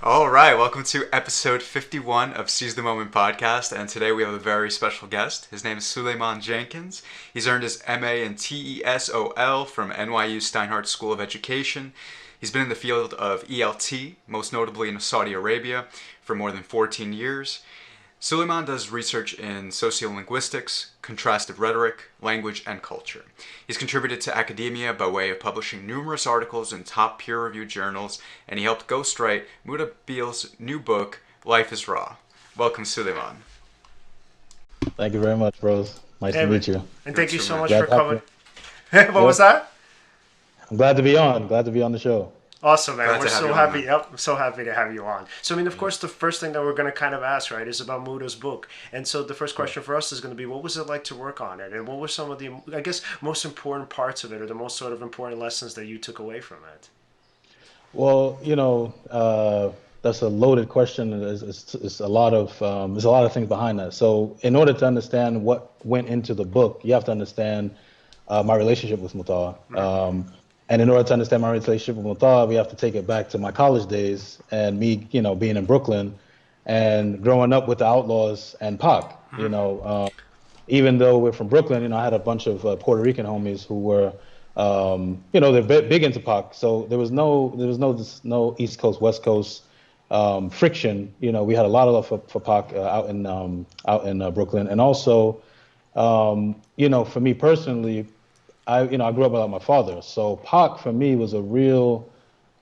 All right, welcome to episode 51 of Seize the Moment podcast, and today we have a very special guest. His name is Sulaiman Jenkins. He's earned his MA in TESOL from NYU Steinhardt School of Education. He's been in the field of ELT, most notably in Saudi Arabia, for more than 14 years. Sulaiman does research in sociolinguistics, contrastive rhetoric, language, and culture. He's contributed to academia by way of publishing numerous articles in top peer-reviewed journals, and he helped ghostwrite Mutah Beale's new book, Life is Raw. Welcome, Sulaiman. Thank you very much, bros. Nice Hey, to man. meet you. And You're thank you too, so man. much for Glad to have coming. you. What was Yep. that? I'm glad to be on. Glad to be on the show. Awesome, man. Glad We're to have so you on, happy. man. Yep, I'm so happy to have you on. So, I mean, of course, the first thing that we're going to kind of ask, right, is about Mudah's book. And so the first question for us is going to be, what was it like to work on it? And what were some of the, I guess, most important parts of it, or the most sort of important lessons that you took away from it? Well, that's a loaded question. It's a lot of there's a lot of things behind that. So, in order to understand what went into the book, you have to understand my relationship with Mutah. And in order to understand my relationship with Mutah, we have to take it back to my college days and me, being in Brooklyn and growing up with the Outlawz and Pac. Even though we're from Brooklyn, I had a bunch of Puerto Rican homies who were, they're big into Pac. So there was no East Coast West Coast friction. We had a lot of love for Pac out in Brooklyn, and also, for me personally, I grew up without my father, so Pac for me was a real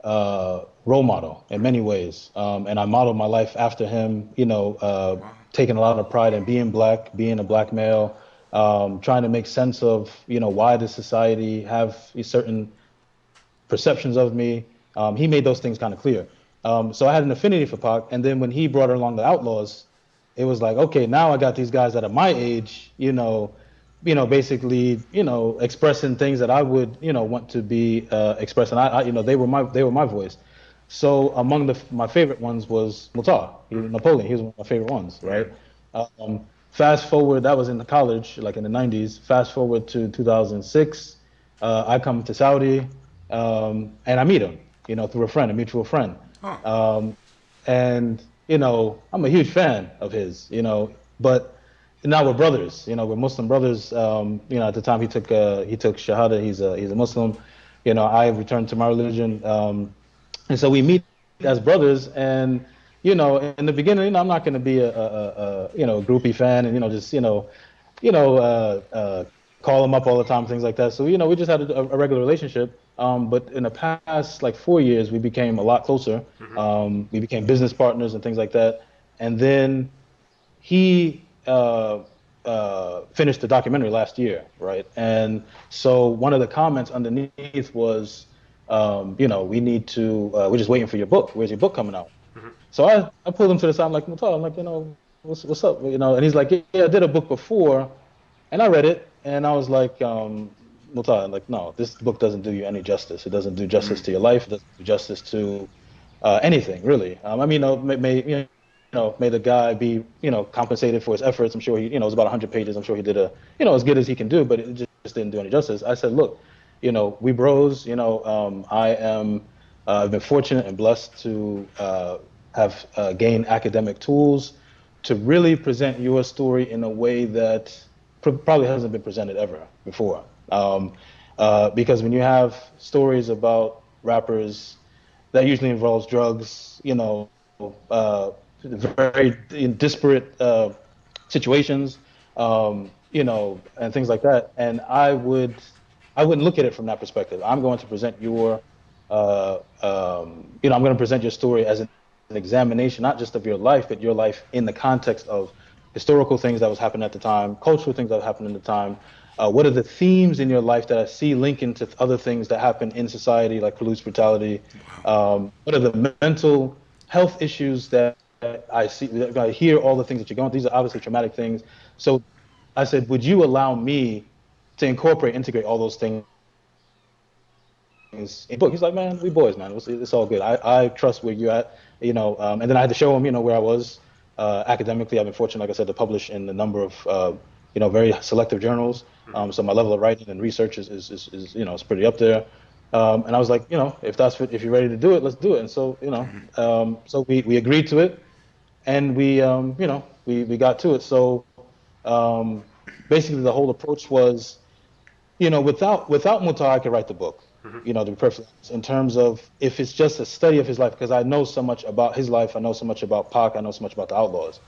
role model in many ways, and I modeled my life after him. Taking a lot of pride in being black, being a black male, trying to make sense of why does society have certain perceptions of me. He made those things kind of clear. So I had an affinity for Pac, and then when he brought along the Outlawz, it was like, okay, now I got these guys that are my age, basically, expressing things that I would, want to be expressing. They were my voice. So among my favorite ones was Mutah, Napoleon. He was one of my favorite ones, right? Fast forward, that was in the college, like in the 90s. Fast forward to 2006, I come to Saudi, and I meet him, through a mutual friend. Huh. And I'm a huge fan of his, but now we're brothers, we're Muslim brothers. At the time he took Shahada, he's a Muslim. I returned to my religion, and so we meet as brothers. And in the beginning, I'm not going to be a groupie fan, and just you know call him up all the time, things like that. So we just had a regular relationship. But in the past like 4 years, we became a lot closer. We became business partners and things like that. And then he finished the documentary last year, right? And so one of the comments underneath was, we need to, we're just waiting for your book. Where's your book coming out? So I pulled him to the side. I'm like, Mutal, I'm like, what's up? And he's like, yeah, I did a book before, and I read it, and I was like, Mutal, I'm like, no, this book doesn't do you any justice. It doesn't do justice to your life. It doesn't do justice to anything, really. May the guy be, compensated for his efforts. I'm sure it was about 100 pages. I'm sure he did as good as he can do, but it just didn't do any justice. I said, look, we bros, I've been fortunate and blessed to have gained academic tools to really present your story in a way that probably hasn't been presented ever before. Because when you have stories about rappers, that usually involves drugs, very disparate situations, and things like that. And I wouldn't look at it from that perspective. I'm going to present I'm going to present your story as an examination, not just of your life, but your life in the context of historical things that was happening at the time, cultural things that happened at the time. What are the themes in your life that I see linking to other things that happen in society, like police brutality? What are the mental health issues that I see? That I hear all the things that you're going through. These are obviously traumatic things. So I said, would you allow me to integrate all those things in the book? He's like, man, we boys, man. It's all good. I trust where you're at, and then I had to show him, where I was academically. I've been fortunate, like I said, to publish in a number of, very selective journals. So my level of writing and research is pretty up there. And I was like, if you're ready to do it, let's do it. And so, so we agreed to it, and we got to it. So um, basically, the whole approach was, without Mutah, I could write the book. To be perfectly honest, in terms of if it's just a study of his life, because I know so much about his life, I know so much about Pac, I know so much about the Outlawz,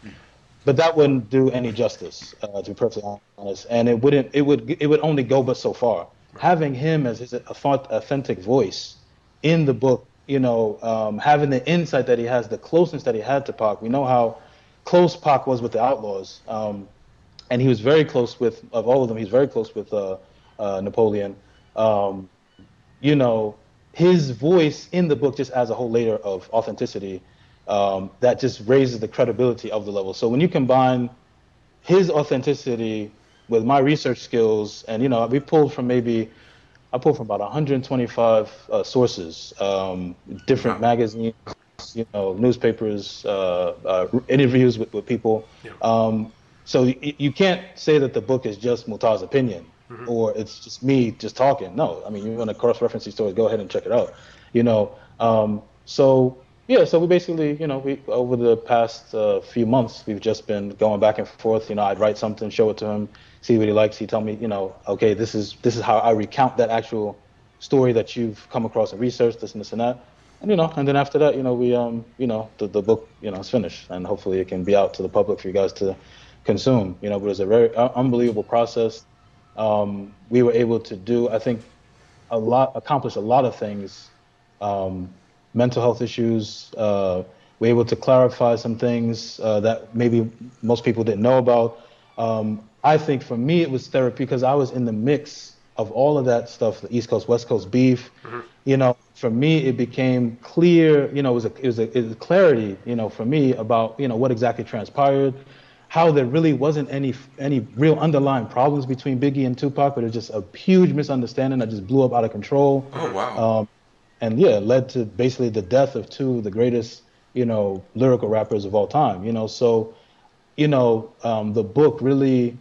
but that wouldn't do any justice, to be perfectly honest. And it would only go but so far. Having him as his authentic voice in the book, having the insight that he has, the closeness that he had to Pac. We know how close Pac was with the Outlawz, and he was very close of all of them. He's very close with Napoleon. Um, his voice in the book just adds a whole layer of authenticity, that just raises the credibility of the level. So when you combine his authenticity with my research skills, and I pulled from about 125 sources, different magazines, newspapers, interviews with people. Yeah. So you can't say that the book is just Mutah's opinion, or it's just me just talking. No, I mean, you want to cross-reference these stories, go ahead and check it out. So yeah, so we basically, we over the past few months, we've just been going back and forth. I'd write something, show it to him, see what he likes. He'd tell me, okay, this is how I recount that actual story that you've come across and researched, this and this and that. And then after that, the book, is finished, and hopefully it can be out to the public for you guys to consume. But it was a very unbelievable process. We were able to do, I think, accomplish a lot of things. Mental health issues. We're able to clarify some things that maybe most people didn't know about. I think for me it was therapy because I was in the mix of all of that stuff, the East Coast, West Coast beef. For me it became clear, it was a clarity, for me about, what exactly transpired, how there really wasn't any real underlying problems between Biggie and Tupac, but it was just a huge misunderstanding that just blew up out of control. Oh, wow. And yeah, led to basically the death of two of the greatest, lyrical rappers of all time. So, the book really,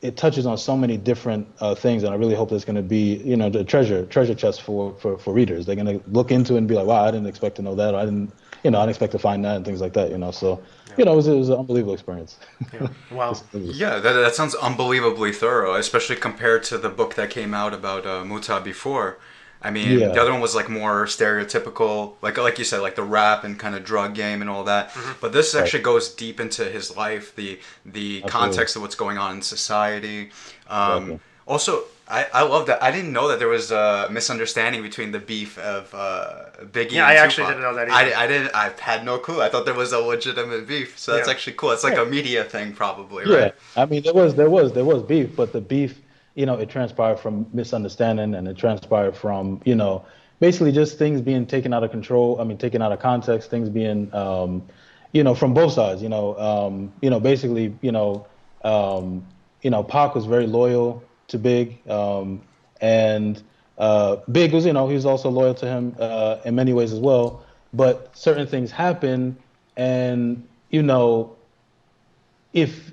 it touches on so many different things, and I really hope there's going to be, the treasure chest for readers. They're going to look into it and be like, wow, I didn't expect to know that, or I didn't expect to find that, and things like that. So, it was an unbelievable experience. Yeah. Wow. Yeah, that sounds unbelievably thorough, especially compared to the book that came out about Mutah before. I mean, Yeah. the other one was like more stereotypical, like you said, like the rap and kind of drug game and all that. But this actually goes deep into his life, the context of what's going on in society. Exactly. Also, I love that. I didn't know that there was a misunderstanding between the beef of Biggie Yeah, and I actually Tupac. didn't know that either. I didn't. I had no clue. I thought there was a legitimate beef. So that's Yeah. actually cool. It's like a media thing, probably, Yeah, right? I mean, there was beef, but the beef, it transpired from misunderstanding, and it transpired from, basically just things being taken out of control. I mean, taken out of context, things being, from both sides. Basically, Pac was very loyal to Big, and Big was, he was also loyal to him in many ways as well. But certain things happen, and if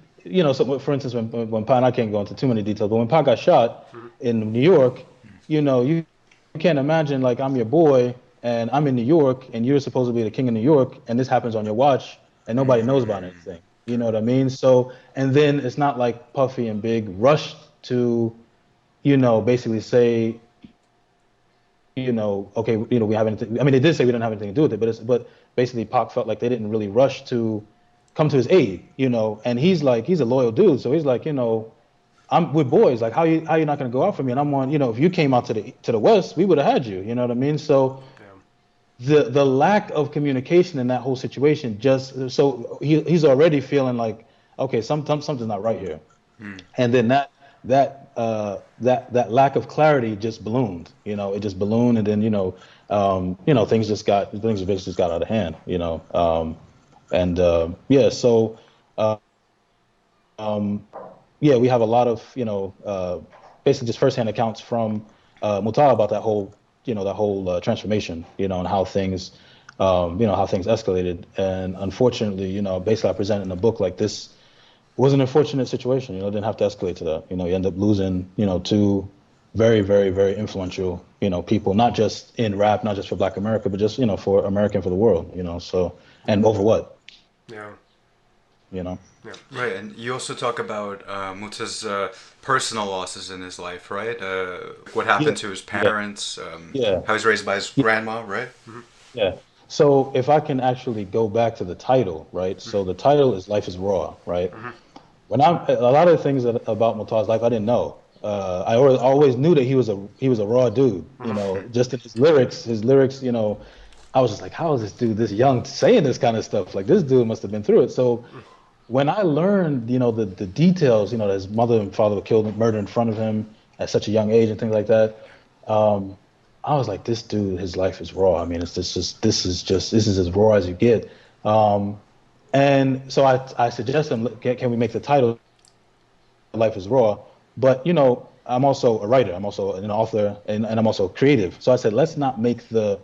so for instance, when Pac, and I can't go into too many details, but when Pac got shot in New York, you can't imagine, like, I'm your boy and I'm in New York and you're supposed to be the king of New York, and this happens on your watch and nobody knows about anything. You know what I mean? So, and then it's not like Puffy and Big rushed to, basically say, okay, we have anything. I mean, they did say we didn't have anything to do with it, but basically Pac felt like they didn't really rush to come to his aid, and he's a loyal dude. So he's like, we're boys. Like, how you not gonna go out for me? And I'm on, if you came out to the West, we would have had you. You know what I mean? So the lack of communication in that whole situation, just so he's already feeling like, okay, something's not right here. And then that lack of clarity just ballooned. It just ballooned, and then things basically just got out of hand. Yeah, so yeah, we have a lot of basically just firsthand accounts from Mutah about that whole transformation, and how things escalated. And unfortunately, basically I present in a book like this was an unfortunate situation. It didn't have to escalate to that. You end up losing two very, very, very influential, people, not just in rap, not just for Black America, but just, for America and for the world, so, and over what, Yeah. you know? Yeah. Right, and you also talk about Mutah's personal losses in his life, right? What Yeah, happened to his yeah, parents, yeah, how he was raised by his yeah, grandma, right? yeah. So if I can actually go back to the title, right? So the title is Life is Raw, right? When a lot of the things about Mutah's life I didn't know. I always knew that he was a raw dude. Just in his lyrics. I was just like, how is this dude this young saying this kind of stuff? Like this dude must have been through it. So when I learned, the details, that his mother and father were killed, murdered in front of him at such a young age and things like that, um, I was like, this dude, his life is raw. I mean, this is as raw as you get. Um, and so I suggested him, can we make the title Life is Raw? But I'm also a writer. I'm also an author, and I'm also creative. So I said, let's not make the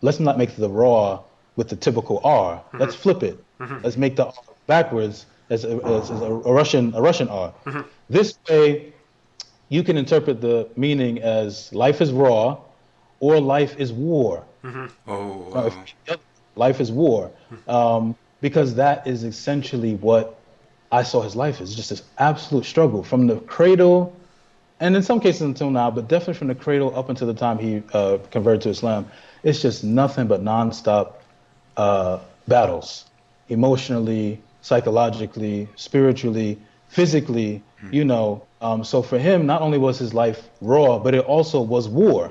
raw with the typical R. Let's flip it. Let's make the R backwards as a Russian R. This way, you can interpret the meaning as life is raw, or life is war. Oh, Uh, wow. if- Life is war, because that is essentially what I saw his life as, just this absolute struggle from the cradle, and in some cases until now, but definitely from the cradle up until the time he converted to Islam. It's just nothing but nonstop battles, emotionally, psychologically, spiritually, physically. So for him, not only was his life raw, but it also was war.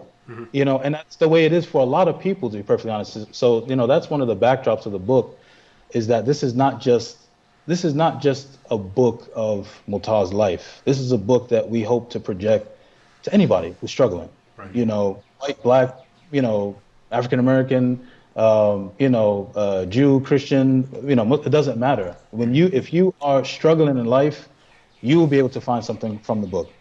And that's the way it is for a lot of people, to be perfectly honest. So that's one of the backdrops of the book, is that this is not just a book of Mutah's life. This is a book that we hope to project to anybody who's struggling. White, black, African American, Jew, Christian. It doesn't matter. If you are struggling in life, you will be able to find something from the book.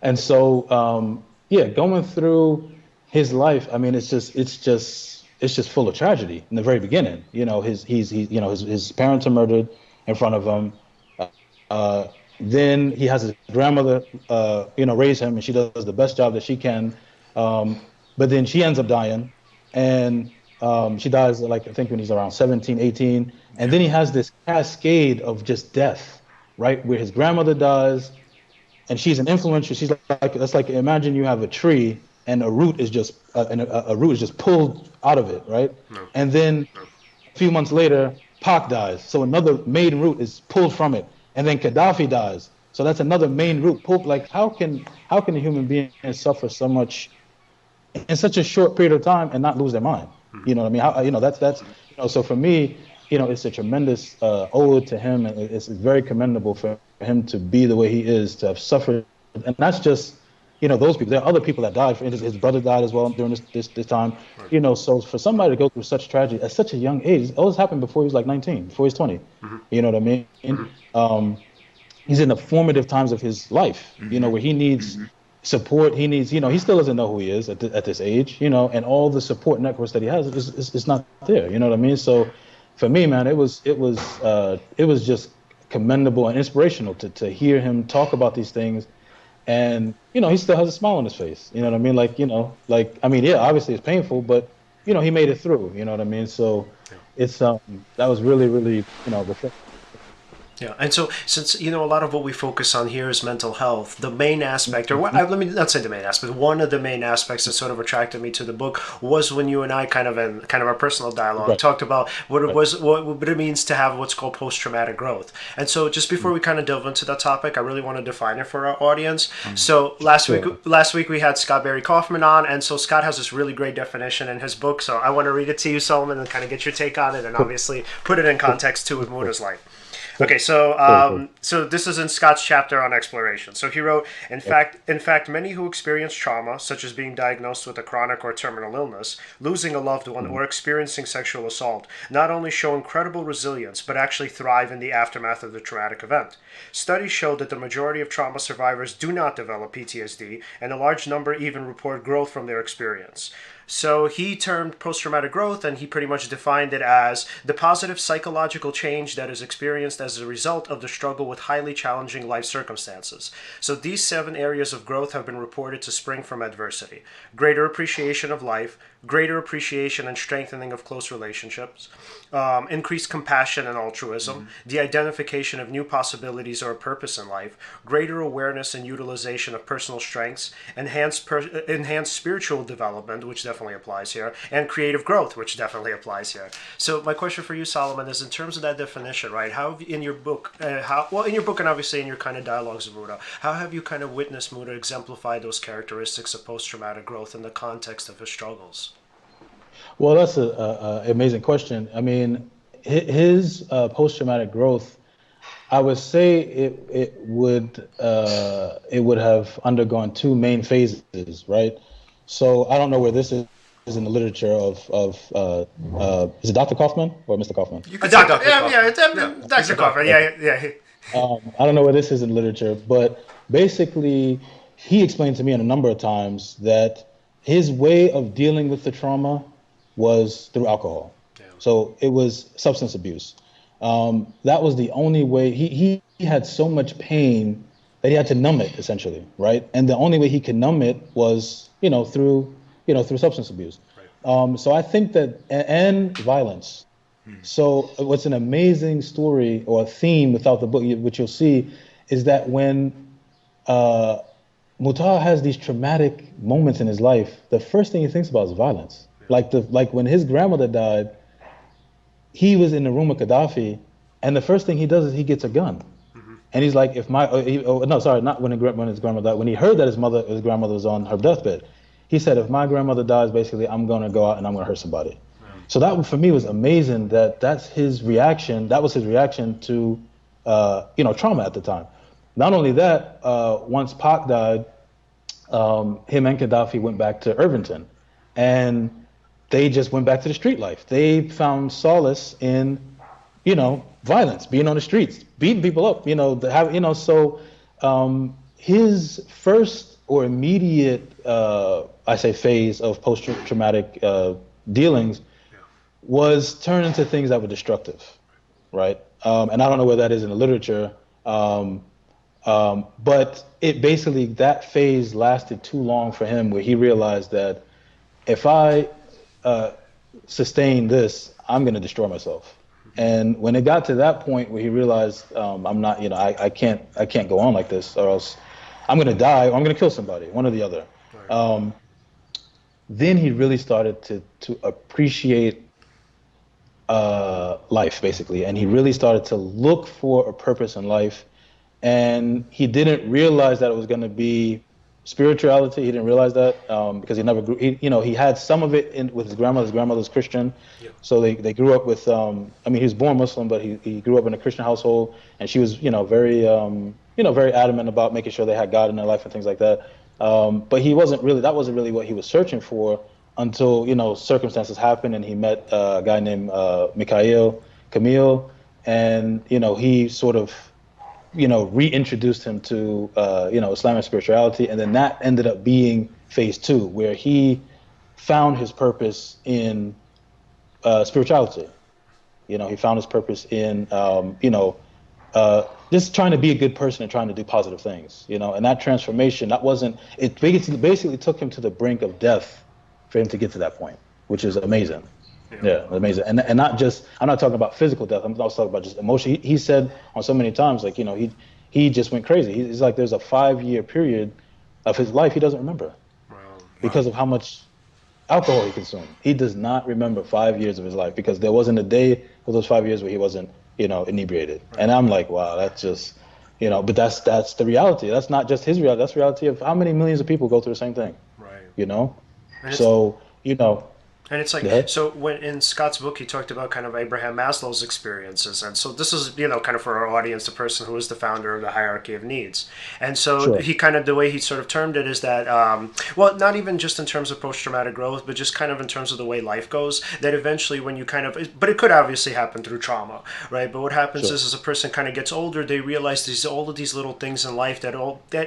And so, yeah, going through his life, I mean, it's just full of tragedy in the very beginning. His parents are murdered in front of him. Uh, then he has his grandmother, raise him, and she does the best job that she can. Um, but then she ends up dying, and she dies, like, I think when he's around 17, 18. And then he has this cascade of just death, right? Where his grandmother dies, and she's an influencer. She's like, that's like, imagine you have a tree and a root is just pulled out of it, right? No. And then a few months later, Pac dies, so another main root is pulled from it, and then Gaddafi dies, so that's another main root pulled. Like, how can a human being suffer so much in such a short period of time and not lose their mind? You know what I mean? So for me, it's a tremendous ode to him, and it's very commendable for him to be the way he is, to have suffered. And that's just, those people. There are other people that died. For instance, his brother died as well during this time. So for somebody to go through such tragedy at such a young age, all this happened before he was like 19, before he was 20. You know what I mean? He's in the formative times of his life, where he needs support. He needs, he still doesn't know who he is at this age, and all the support networks that he has is not there. You know what I mean? So for me, man, it was just commendable and inspirational to hear him talk about these things. And he still has a smile on his face. You know what I mean? Like, I mean, yeah, obviously it's painful, but he made it through. You know what I mean? So it's that was really, really, refreshing. Yeah, and so since a lot of what we focus on here is mental health, the main aspect, or let me not say the main aspect, one of the main aspects that sort of attracted me to the book was when you and I kind of in kind of our personal dialogue Right. talked about what it Right. was, what it means to have what's called post traumatic growth. And so just before we kind of delve into that topic, I really want to define it for our audience. So Sure. last week we had Scott Barry Kaufman on, and so Scott has this really great definition in his book. So I want to read it to you, Solomon, and kind of get your take on it, and Cool. obviously put it in context too with Cool. Mutah's life. Okay, so Cool. so this is in Scott's chapter on exploration. So he wrote, in fact, many who experience trauma, such as being diagnosed with a chronic or terminal illness, losing a loved one, or experiencing sexual assault, not only show incredible resilience, but actually thrive in the aftermath of the traumatic event. Studies show that the majority of trauma survivors do not develop PTSD, and a large number even report growth from their experience. So he termed post-traumatic growth, and he pretty much defined it as the positive psychological change that is experienced as a result of the struggle with highly challenging life circumstances. So these 7 areas of growth have been reported to spring from adversity: greater appreciation of life, greater appreciation and strengthening of close relationships, increased compassion and altruism, the identification of new possibilities or purpose in life, greater awareness and utilization of personal strengths, enhanced spiritual development, which definitely applies here, and creative growth, which definitely applies here. So my question for you, Solomon, is in terms of that definition, right? How in your book, in your book and obviously in your kind of dialogues of Mutah, how have you kind of witnessed Mutah exemplify those characteristics of post-traumatic growth in the context of his struggles? Well, that's a amazing question. I mean, his post-traumatic growth, I would say it would have undergone 2 main phases, right? So I don't know where this is in the literature of is it Dr. Kaufman or Mr. Kaufman? Dr. Kaufman. Yeah. I don't know where this is in literature, but basically, he explained to me a number of times that his way of dealing with the trauma was through alcohol. Damn. So it was substance abuse. That was the only way. He had so much pain that he had to numb it, essentially, right? And the only way he could numb it was, through substance abuse. Right. So I think that, and violence. So what's an amazing story or theme without the book, which you'll see, is that when Mutah has these traumatic moments in his life, the first thing he thinks about is violence. Like when his grandmother died, he was in the room with Gaddafi, and the first thing he does is he gets a gun. And he's like, not when his grandmother died. When he heard that his grandmother was on her deathbed, he said, if my grandmother dies, basically, I'm going to go out and I'm going to hurt somebody. So that for me was amazing. That's his reaction. That was his reaction to, trauma at the time. Not only that, once Pac died, him and Gaddafi went back to Irvington, and they just went back to the street life. They found solace in, violence, being on the streets, beating people up, So his first or immediate, phase of post-traumatic dealings was turned into things that were destructive, right? And I don't know where that is in the literature, but it basically, that phase lasted too long for him, where he realized that if I sustain this, I'm going to destroy myself. And when it got to that point where he realized, I'm not, I can't go on like this, or else I'm going to die or I'm going to kill somebody, one or the other. Right. Then he really started to appreciate life, basically, and he really started to look for a purpose in life. And he didn't realize that it was going to be spirituality. He didn't realize that because he never grew. He had some of it with his grandmother. His grandmother was Christian, so they grew up with. He was born Muslim, but he grew up in a Christian household, and she was very very adamant about making sure they had God in their life and things like that. But he wasn't really. That wasn't really what he was searching for until circumstances happened, and he met a guy named Camille, and he sort of reintroduced him to Islamic spirituality, and then that ended up being phase 2, where he found his purpose in spirituality. He found his purpose in just trying to be a good person and trying to do positive things. And that transformation, it basically took him to the brink of death for him to get to that point, which is amazing. Yeah, amazing. And not just, I'm not talking about physical death, I'm also talking about just emotion. He said on so many times, like, he just went crazy. He's like, there's a 5-year period of his life he doesn't remember because of how much alcohol he consumed. He does not remember 5 years of his life because there wasn't a day of those 5 years where he wasn't, inebriated. Right. And I'm like, wow, that's just, but that's the reality. That's not just his reality. That's the reality of how many millions of people go through the same thing. Right. So, And it's like, Go ahead. so when in Scott's book, he talked about kind of Abraham Maslow's experiences. And so this is, you know, kind of for our audience, the person who is the founder of the hierarchy of needs. And so Sure. he kind of, the way he sort of termed it is that, well, not even just in terms of post-traumatic growth, but just kind of in terms of the way life goes, that eventually when you kind of, but it could obviously happen through trauma, right? But what happens Sure. is as a person kind of gets older, they realize these, all of these little things in life that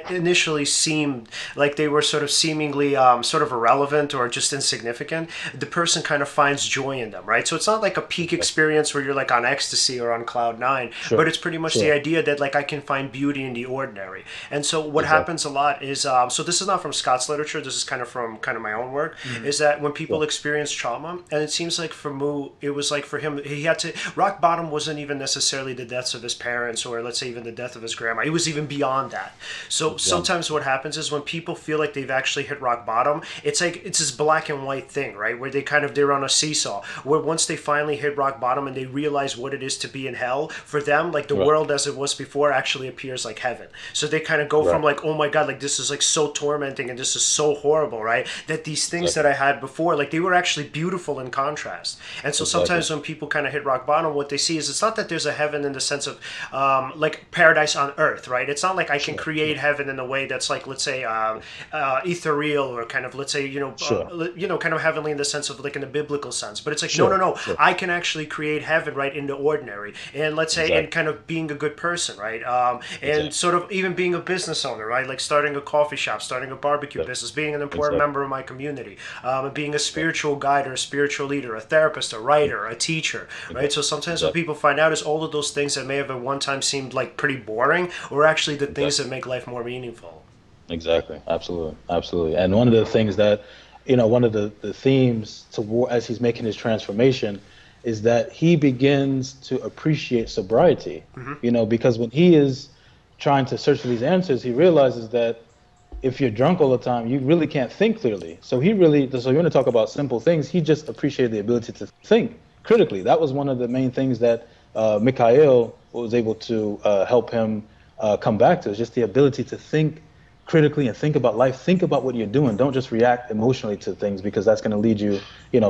initially seemed like they were sort of seemingly sort of irrelevant or just insignificant. The person kind of finds joy in them, right? So it's not like a peak experience where you're like on ecstasy or on cloud nine, but Sure. it's pretty much the Sure. idea that like I can find beauty in the ordinary. And so what Exactly. happens a lot is, so this is not from Scott's literature, this is kind of from kind of my own work, is that when people Sure. experience trauma, and it seems like for Mu, it was like for him, he had to, rock bottom wasn't even necessarily the deaths of his parents or let's say even the death of his grandma. It was even beyond that. So Exactly. sometimes what happens is when people feel like they've actually hit rock bottom, it's like it's this black and white thing, right? Where they kind of they're on a seesaw. Where once they finally hit rock bottom and they realize what it is to be in hell, for them, like the Right. world as it was before actually appears like heaven. So they kind of go from Right. like, oh my god, like this is like so tormenting and this is so horrible, right? That these things that Exactly. I had before, like they were actually beautiful in contrast. And so Exactly. sometimes when people kind of hit rock bottom, what they see is it's not that there's a heaven in the sense of like paradise on earth, right? It's not like I can Sure. create heaven in a way that's like, let's say, ethereal or kind of, let's say, Sure. kind of heavenly in the sense of like in the biblical sense. But it's like, no, no, Sure. no. Sure. I can actually create heaven right in the ordinary, and let's say, and Exactly. kind of being a good person, right? And Exactly. sort of even being a business owner, right? Like starting a coffee shop, starting a barbecue Exactly. business, being an important Exactly. member of my community, and being a spiritual guide or a spiritual leader, a therapist, a writer, a teacher, right? So sometimes what Exactly. people find out is all of those things that may have at one time seemed like pretty boring were actually the things Exactly. that make life more meaningful. Exactly. Absolutely. Absolutely. And one of the things that, one of the themes as he's making his transformation is that he begins to appreciate sobriety, because when he is trying to search for these answers, he realizes that if you're drunk all the time, you really can't think clearly. So you want to talk about simple things. He just appreciated the ability to think critically. That was one of the main things that Mikhail was able to help him come back to, is just the ability to think critically and think about life. Think about what you're doing. Don't just react emotionally to things, because that's going to lead you,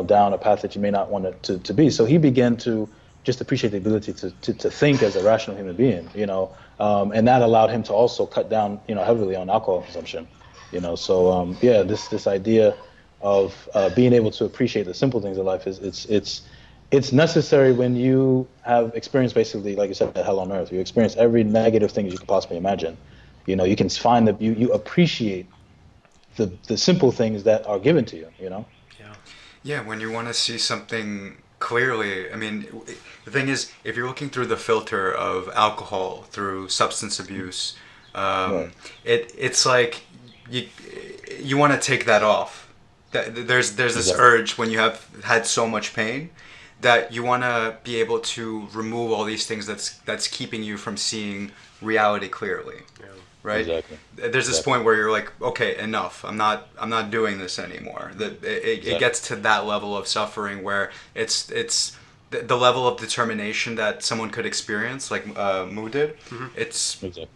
down a path that you may not want it to be. So he began to just appreciate the ability to think as a rational human being, and that allowed him to also cut down, heavily on alcohol consumption, So yeah, this idea of being able to appreciate the simple things in life it's necessary when you have experienced, basically, like you said, hell on earth. You experience every negative thing you could possibly imagine. You can find that you appreciate the simple things that are given to you. Yeah. Yeah, when you want to see something clearly, I mean, the thing is, if you're looking through the filter of alcohol, through substance abuse, Right. it's like you want to take that off. There's this Exactly. urge when you have had so much pain that you want to be able to remove all these things that's keeping you from seeing reality clearly. Right? Exactly. There's this Exactly. point where you're like, okay, enough. I'm not doing this anymore. It Exactly. gets to that level of suffering where it's the level of determination that someone could experience, like Mu did. It's, Exactly.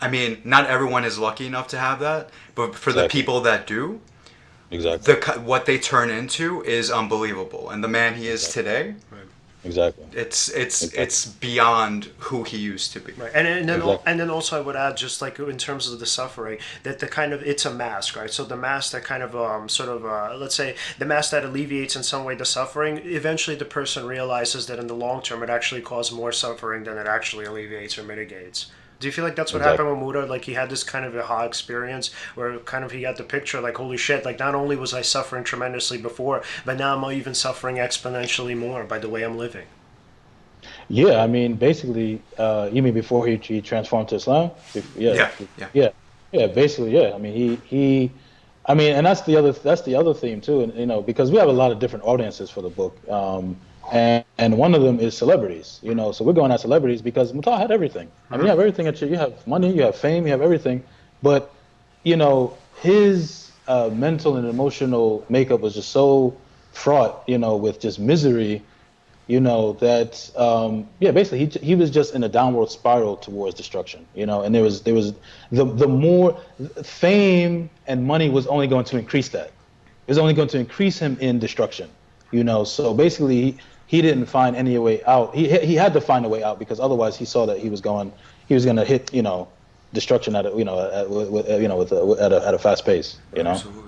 I mean, not everyone is lucky enough to have that, but for the Exactly. people that do, Exactly. what they turn into is unbelievable. And the man he is Exactly. today, Exactly. it's beyond who he used to be. Right, and then Exactly. and then also I would add, just like in terms of the suffering, that the kind of, it's a mask, right? So the mask that kind of sort of let's say the mask that alleviates in some way the suffering, eventually the person realizes that in the long term it actually caused more suffering than it actually alleviates or mitigates. Do you feel like that's what Exactly. happened with Muda? Like he had this kind of aha experience where kind of he got the picture like, holy shit, like not only was I suffering tremendously before, but now I'm even suffering exponentially more by the way I'm living. Yeah, I mean, basically, you mean before he transformed to Islam? Yeah, Yeah, yeah. yeah, yeah. Basically, yeah. I mean, I mean, and that's the other theme too, and because we have a lot of different audiences for the book, and one of them is celebrities. So we're going at celebrities because Mutah had everything. I mean, you have everything you have money, you have fame, you have everything, but his mental and emotional makeup was just so fraught, with just misery, that yeah, basically he was just in a downward spiral towards destruction, and there was the more fame and money was only going to increase that. It was only going to increase him in destruction. So basically he didn't find any way out. He had to find a way out because otherwise he saw that he was going to hit destruction at a fast pace. Absolutely.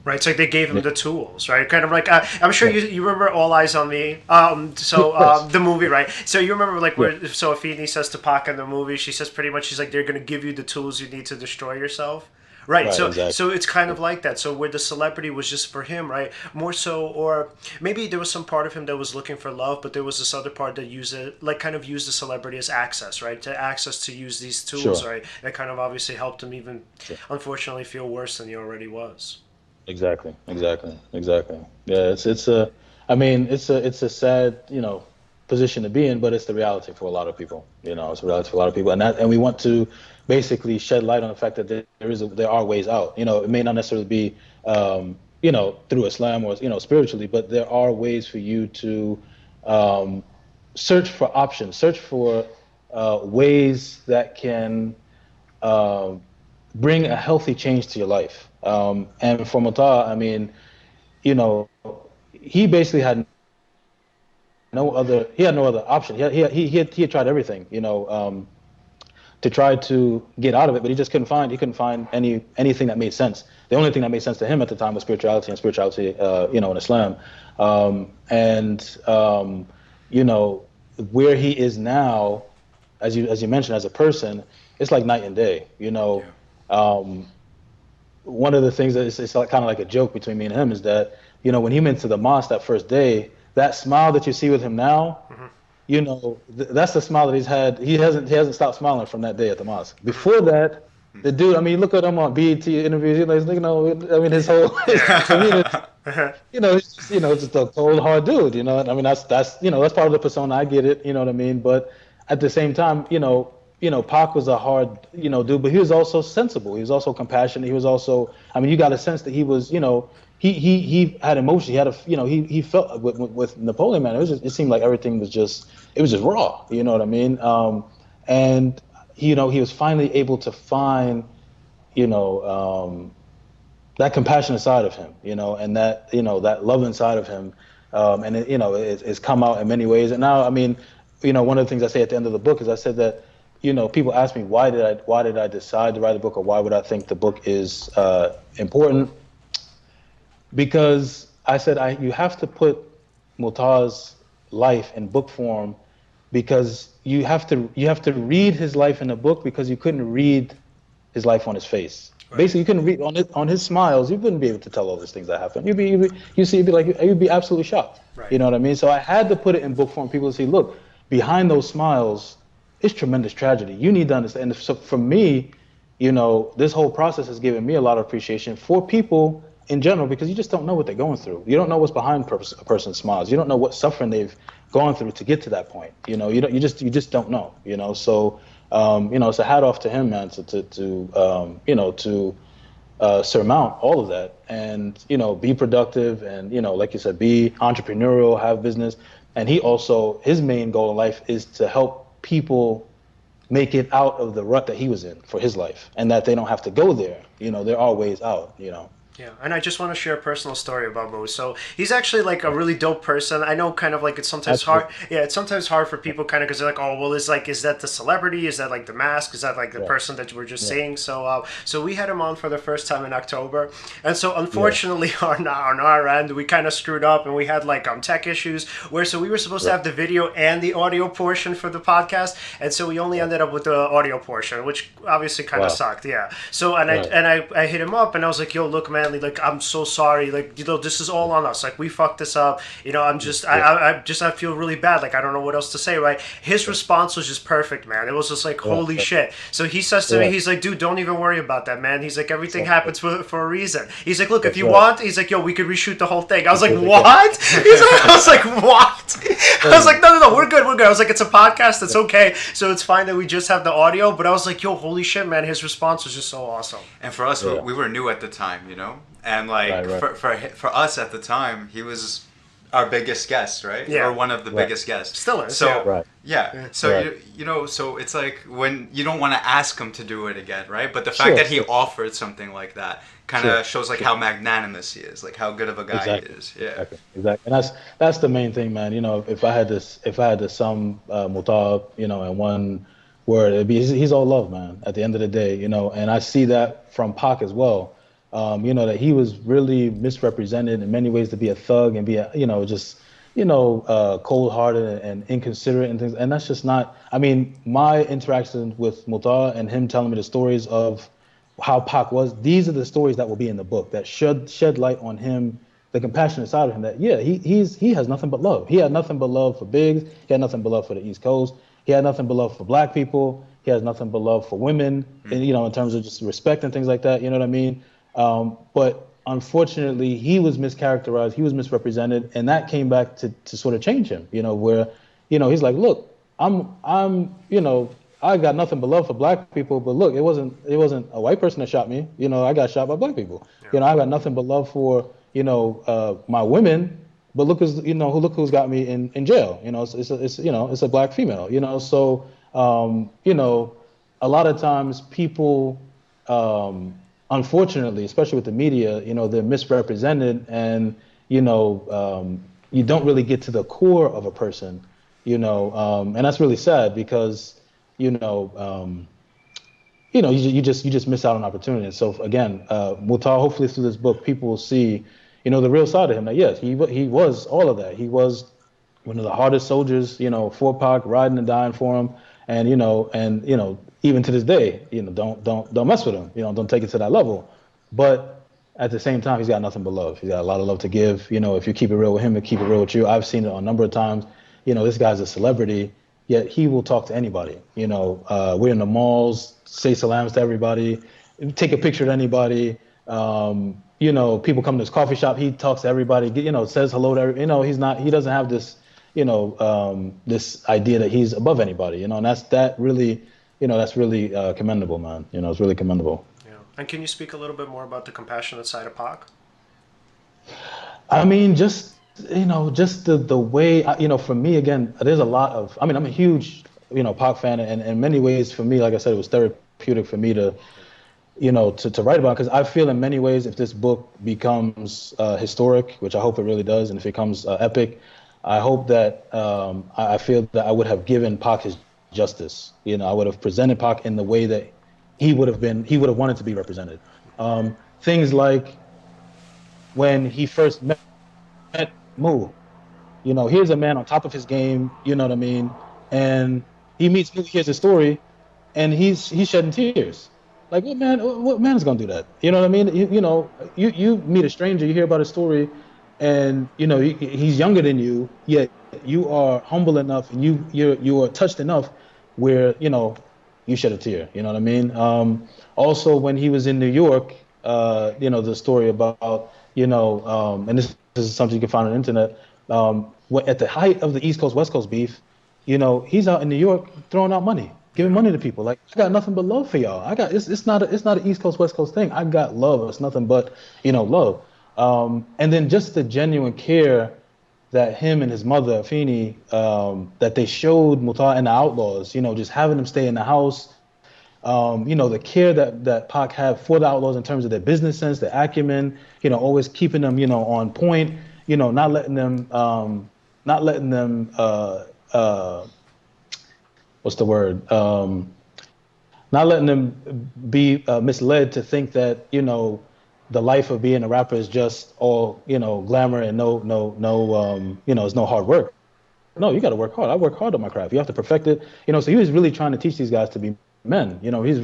Right, it's like they gave him the tools, right? Kind of like I'm sure you remember All Eyes on Me, Yes. the movie, right? So you remember like Yeah. where so Afeni says to Pac in the movie, she says pretty much she's like they're gonna give you the tools you need to destroy yourself. Right, Right, exactly. so it's kind of like that. So where the celebrity was just for him, right? More so, or maybe there was some part of him that was looking for love, but there was this other part that used it, like kind of used the celebrity as access, right? To access to use these tools, Sure. right? That kind of obviously helped him even, Sure. unfortunately, feel worse than he already was. Exactly. Yeah, I mean, it's a sad, position to be in, but it's the reality for a lot of people. It's the reality for a lot of people, and we want to basically shed light on the fact that there are ways out. It may not necessarily be, through Islam or spiritually, but there are ways for you to search for options, search for ways that can bring a healthy change to your life. And for Mutah, I mean, you know, he basically had he had no other option. He had tried everything, to try to get out of it, but he couldn't find anything that made sense. The only thing that made sense to him at the time was spirituality, in Islam. Where he is now, as you mentioned, as a person, it's like night and day. One of the things that it's like, kind of like a joke between me and him is that, when he went to the mosque that first day, that smile that you see with him now, that's the smile that he's had. He hasn't stopped smiling from that day at the mosque. Before that, the dude, I mean, look at him on BET interviews. I mean, his whole, to me, it's just a cold, hard dude. I mean, that's that's part of the persona. I get it. You know what I mean? But at the same time, Pac was a hard, dude, but he was also sensible. He was also compassionate. He was also, I mean, you got a sense that he was, he had emotion. He had he felt with Napoleon, man. It seemed like everything was just raw. You know what I mean? And he was finally able to find, that compassionate side of him, and that that loving side of him, and it's come out in many ways. And now, I mean, one of the things I say at the end of the book is I said that, people ask me why did I decide to write the book, or why would I think the book is important? Because I said you have to put Mutah's life in book form, because you have to read his life in a book, because you couldn't read his life on his face. Right. Basically, you couldn't read on his smiles. You wouldn't be able to tell all these things that happened. You'd be absolutely shocked. Right. You know what I mean? So I had to put it in book form. People would see, look, behind those smiles, it's tremendous tragedy. You need to understand. And so for me, this whole process has given me a lot of appreciation for people in general, because you just don't know what they're going through. You don't know what's behind a person's smiles. You don't know what suffering they've gone through to get to that point. You just don't know. So it's a hat off to him, man, to surmount all of that, and be productive, and like you said, be entrepreneurial, have business. And his main goal in life is to help people make it out of the rut that he was in for his life, and that they don't have to go there. There are ways out. Yeah, and I just want to share a personal story about Mo. So he's actually like a really dope person. I know, kind of like it's sometimes hard. Yeah, it's sometimes hard for people, kind of, because they're like, oh, well, is that the celebrity? Is that like the mask? Is that like the person that we're just seeing? So, so we had him on for the first time in October, and so unfortunately on our end, we kind of screwed up, and we had like tech issues so we were supposed to have the video and the audio portion for the podcast, and so we only ended up with the audio portion, which obviously kind of sucked. Yeah. So I hit him up, and I was like, yo, look, man. Like, I'm so sorry. Like, this is all on us. Like, we fucked this up. I'm just, I feel really bad. Like, I don't know what else to say, right? His response was just perfect, man. It was just like, holy shit. So he says to me, he's like, dude, don't even worry about that, man. He's like, everything happens for a reason. He's like, look, if you want, he's like, yo, we could reshoot the whole thing. I was like, what? I was like, what? I was like, no, we're good. I was like, it's a podcast. It's okay. So it's fine that we just have the audio. But I was like, yo, holy shit, man. His response was just so awesome. And for us, we were new at the time, and like for us at the time, he was our biggest guest, right? Yeah. Or one of the Right. biggest guests. Still is, So yeah. Right. yeah. So Right. you know, so it's like when you don't want to ask him to do it again, right? But the fact Sure, that he sure. offered something like that kind Sure, of shows like sure. how magnanimous he is, like how good of a guy he Exactly. is. Yeah. Exactly. Exactly. And that's the main thing, man. You know, if I had to sum Mutah, you know, in one word, it'd be he's all love, man. At the end of the day, you know, and I see that from Pac as well. You know, that he was really misrepresented in many ways to be a thug and be a, you know, just cold-hearted and inconsiderate and things. And that's just not. I mean, my interaction with Mutah and him telling me the stories of how Pac was. These are the stories that will be in the book that shed light on him, the compassionate side of him. That yeah, he has nothing but love. He had nothing but love for Biggs. He had nothing but love for the East Coast. He had nothing but love for Black people. He has nothing but love for women, and you know, in terms of just respect and things like that. You know what I mean? But unfortunately, he was mischaracterized. He was misrepresented, and that came back to sort of change him. You know, where you know he's like, look, I'm you know I got nothing but love for Black people, but look, it wasn't a white person that shot me. You know, I got shot by Black people. Yeah. You know, I got nothing but love for my women, but look who's got me in jail. You know, it's a Black female. You know, so a lot of times people, unfortunately, especially with the media, you know, they're misrepresented, and you don't really get to the core of a person. And that's really sad because you just miss out on opportunities. So again, Mutah, hopefully through this book, people will see, the real side of him. That yes, he was all of that. He was one of the hardest soldiers, for Pac, riding and dying for him, and even to this day, don't mess with him. Don't take it to that level. But at the same time, he's got nothing but love. He's got a lot of love to give. If you keep it real with him, and keep it real with you. I've seen it a number of times. This guy's a celebrity, yet he will talk to anybody. We're in the malls, say salams to everybody, take a picture to anybody. People come to his coffee shop, he talks to everybody, says hello to everybody. He doesn't have this, this idea that he's above anybody, and that's really commendable, man. It's really commendable. Yeah. And can you speak a little bit more about the compassionate side of Pac? I mean, just the way, for me, again, there's a lot of, I'm a huge, Pac fan, and in many ways for me, like I said, it was therapeutic for me to write about, because I feel in many ways if this book becomes historic, which I hope it really does, and if it becomes epic, I hope that I feel that I would have given Pac his justice. I would have presented Pac in the way that he would have wanted to be represented. Things like when he first met Mu, here's a man on top of his game, you know what I mean? And he meets Mu, hears his story, and he's shedding tears. Like, what man is gonna do that? You know what I mean? You meet a stranger, you hear about his story, and he's younger than you, yet you are humble enough, and you are touched enough where you shed a tear. You know what I mean? Also, when he was in New York, the story about and this is something you can find on the internet. At the height of the East Coast West Coast beef, he's out in New York throwing out money, giving money to people. Like, I got nothing but love for y'all. It's not an East Coast West Coast thing. I got love. It's nothing but love. And then just the genuine care that him and his mother Afeni, that they showed Mutah and the Outlawz. Just having them stay in the house. The care that Pac had for the Outlawz in terms of their business sense, their acumen, always keeping them, on point, not letting them, what's the word? Not letting them be misled to think that, the life of being a rapper is just all, glamour and it's no hard work. No, you got to work hard. I work hard on my craft. You have to perfect it. So he was really trying to teach these guys to be men. He was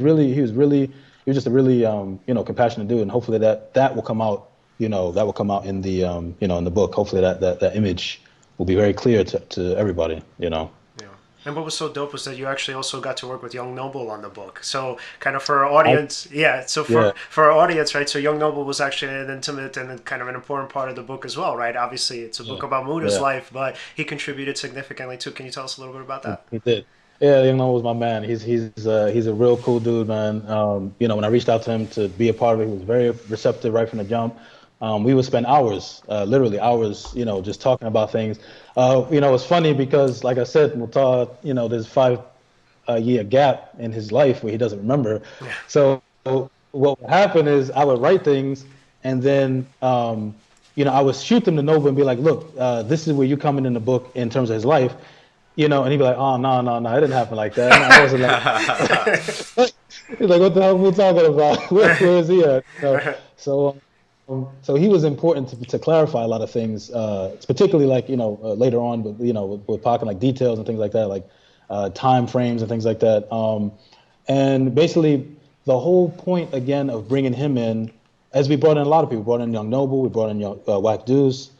just a really compassionate dude, and hopefully that will come out, that will come out in the in the book. Hopefully that image will be very clear to everybody. Yeah. And what was so dope was that you actually also got to work with Young Noble on the book. So kind of for our audience, for our audience, right? So Young Noble was actually an intimate and kind of an important part of the book as well, right? Obviously, it's a book about Mutah's life, but he contributed significantly too. Can you tell us a little bit about that? He did. Yeah, Young Noble was my man. He's a real cool dude, man. When I reached out to him to be a part of it, he was very receptive right from the jump. We would spend hours, literally hours, just talking about things. It's funny because, like I said, Mutah, there's 5 year gap in his life where he doesn't remember. Yeah. So what would happen is I would write things, and then I would shoot them to Nova and be like, "Look, this is where you come in the book in terms of his life." And he'd be like, "Oh, no, it didn't happen like that." And I wasn't like, he's like, "What the hell are we talking about? Where is he at?" So he was important to clarify a lot of things, particularly like later on, but with talking like details and things like that, like time frames and things like that. And basically, the whole point again of bringing him in, as we brought in a lot of people, we brought in Young Noble, we brought in Wack Deuce,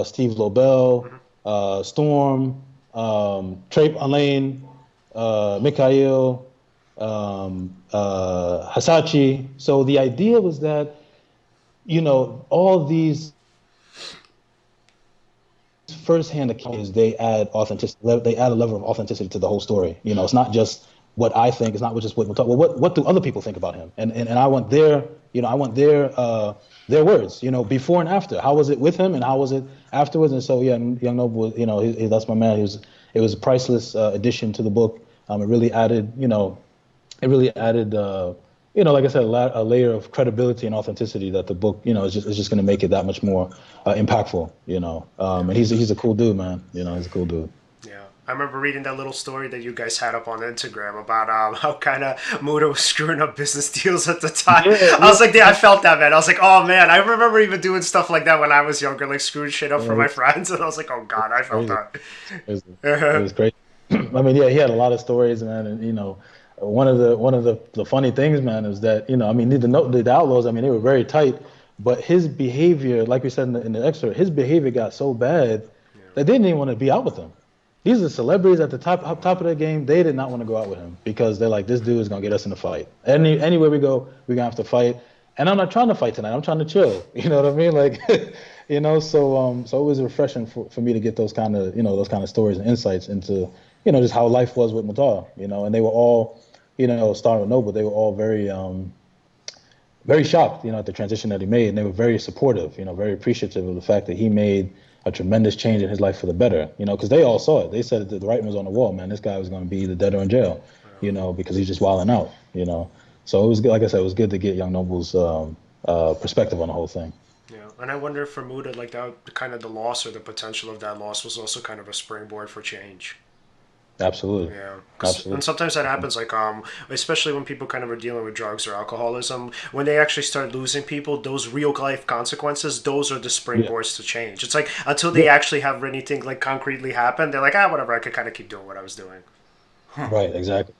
Steve Lobel, Storm, Trape Alain, Mikhail, Hasachi. So the idea was that all these first-hand accounts, they add authenticity. They add a level of authenticity to the whole story. It's not just what I think. It's not just what we're talking. Well, what do other people think about him? And I want their words. Before and after. How was it with him, and how was it afterwards? And so Young Noble, that's my man. It was a priceless addition to the book. It really added. Like I said, a layer of credibility and authenticity that the book, is just going to make it that much more impactful, and he's a cool dude, man. He's a cool dude. Yeah, I remember reading that little story that you guys had up on Instagram about how kind of Mutah was screwing up business deals at the time. Yeah, I was like, I felt that, man. I was like, oh man, I remember even doing stuff like that when I was younger, like screwing shit up for my friends, and I was like, oh god, I felt that. It was great. I mean, he had a lot of stories, man, and one of the funny things, man, is that the Outlawz, they were very tight, but his behavior, like we said in the excerpt, his behavior got so bad that they didn't even want to be out with him. These are celebrities at the top of their game. They did not want to go out with him because they're like, this dude is gonna get us in a fight. Anywhere we go, we're gonna have to fight. And I'm not trying to fight tonight. I'm trying to chill. You know what I mean? Like, So it was refreshing for me to get those kind of stories and insights into just how life was with Mutah. And they were all. Starting with Noble, they were all very, very shocked, at the transition that he made, and they were very supportive, very appreciative of the fact that he made a tremendous change in his life for the better, because they all saw it. They said that the writing was on the wall, man. This guy was going to be either dead or in jail, because he's just wilding out, So it was good. Like I said, it was good to get Young Noble's perspective on the whole thing. Yeah, and I wonder if for Mutah, like that, kind of the loss or the potential of that loss was also kind of a springboard for change. Absolutely. Yeah. Absolutely. And sometimes that happens, like especially when people kind of are dealing with drugs or alcoholism, when they actually start losing people, those real life consequences, those are the springboards to change. It's like until they actually have anything like concretely happen, they're like, whatever, I could kind of keep doing what I was doing. Right, exactly.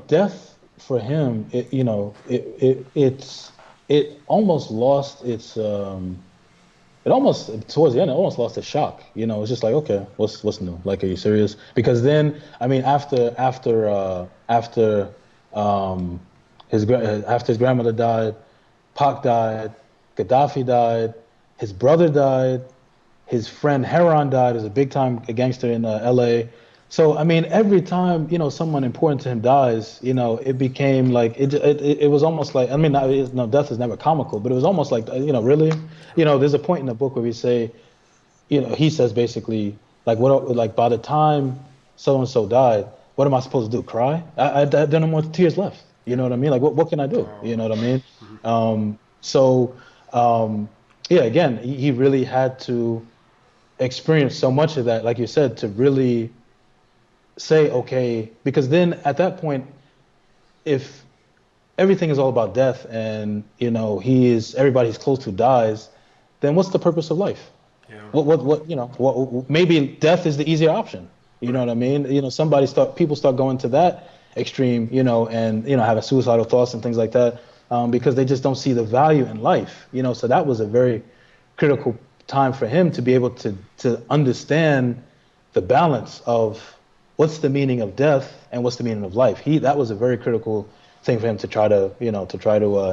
Death for him, it almost lost its it almost towards the end, it almost lost its shock. It's just like, okay, what's new? Like, are you serious? Because then, after his grandmother died, Pac died, Gaddafi died, his brother died, his friend Heron died, as a big time gangster in L.A. So every time someone important to him dies, it became like it was almost like death is never comical, but it was almost like really, there's a point in the book where we say, he says basically like by the time so and so died, what am I supposed to do? Cry? There are no more tears left. You know what I mean? Like what can I do? You know what I mean? Again, he really had to experience so much of that, like you said, to really say, okay, because then at that point, if everything is all about death and everybody he's close to dies, then what's the purpose of life? Yeah. What maybe death is the easier option. You know what I mean? People start going to that extreme, and have suicidal thoughts and things like that, because they just don't see the value in life. So that was a very critical time for him to be able to understand the balance of what's the meaning of death and what's the meaning of life. That was a very critical thing for him to try to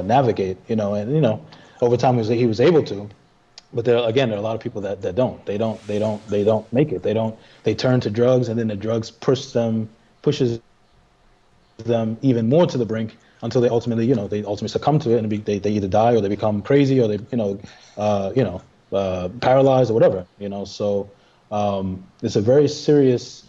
navigate, and over time he was able to. But there are a lot of people that don't. They don't make it. They turn to drugs, and then the drugs pushes them even more to the brink until they ultimately, succumb to it, and they either die or they become crazy or they, paralyzed or whatever, So it's a very serious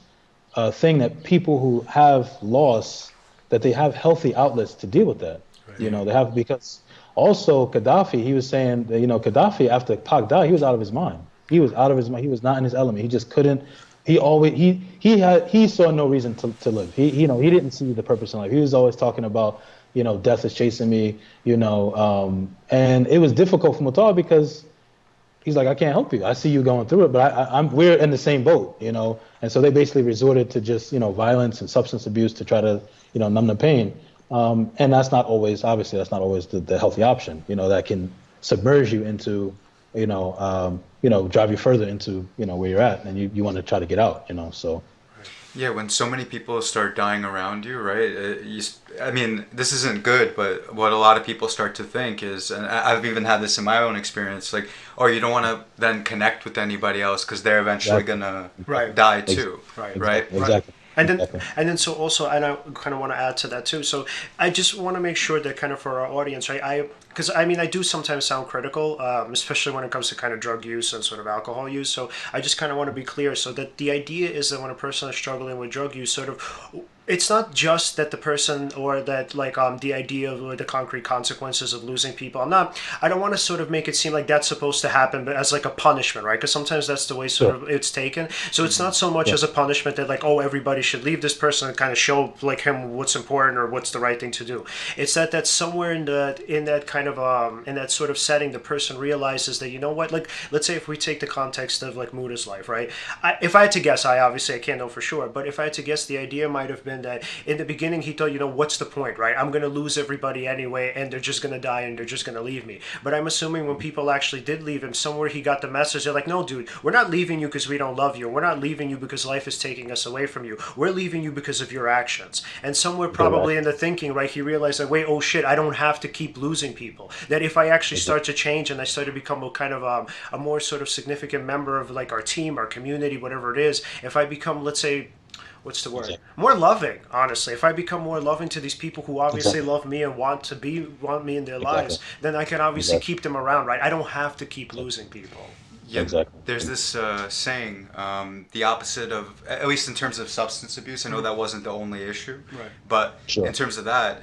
thing that people who have loss, that they have healthy outlets to deal with that. Right. They have, because also Gaddafi, he was saying that, Gaddafi, after Pac died, he was out of his mind. He was out of his mind. He was not in his element. He just couldn't. He saw no reason to live. He didn't see the purpose in life. He was always talking about, death is chasing me, and it was difficult for Mutah because he's like, I can't help you. I see you going through it, but we're in the same boat, And so they basically resorted to just, violence and substance abuse to try to, numb the pain. And that's not always the healthy option, that can submerge you into, drive you further into, where you're at, and you want to try to get out, so. Yeah, when so many people start dying around you, right? This isn't good, but what a lot of people start to think is, and I've even had this in my own experience, like, oh, you don't want to then connect with anybody else because they're eventually gonna die too, right? Exactly. And then so also, and I kind of want to add to that too. So I just want to make sure that kind of for our audience, right? Because I do sometimes sound critical, especially when it comes to kind of drug use and sort of alcohol use. So I just kind of want to be clear, so that the idea is that when a person is struggling with drug use, sort of, it's not just that the person, or that like the idea of the concrete consequences of losing people. I don't want to sort of make it seem like that's supposed to happen, but as like a punishment, right? Because sometimes that's the way sort of it's taken. So it's not so much as a punishment that like, oh, everybody should leave this person and kind of show like him what's important or what's the right thing to do. It's that somewhere in that kind of in that sort of setting, the person realizes that, you know what, like, let's say if we take the context of like Mutah's life, right? If I had to guess, I can't know for sure, but if I had to guess, the idea might have been that in the beginning he thought, what's the point, right? I'm going to lose everybody anyway, and they're just going to die and they're just going to leave me. But I'm assuming when people actually did leave him, somewhere he got the message. They're like, no, dude, we're not leaving you because we don't love you. We're not leaving you because life is taking us away from you. We're leaving you because of your actions. And somewhere probably in the thinking, right, he realized that, wait, oh shit, I don't have to keep losing people. That if I actually start to change and I start to become a kind of a more sort of significant member of like our team, our community, whatever it is, if I become, let's say, what's the word? More loving, honestly. If I become more loving to these people who obviously love me and want me in their lives, then I can obviously keep them around, right? I don't have to keep losing people. Yeah, exactly. There's this saying, the opposite of, at least in terms of substance abuse, I know that wasn't the only issue, right, but in terms of that,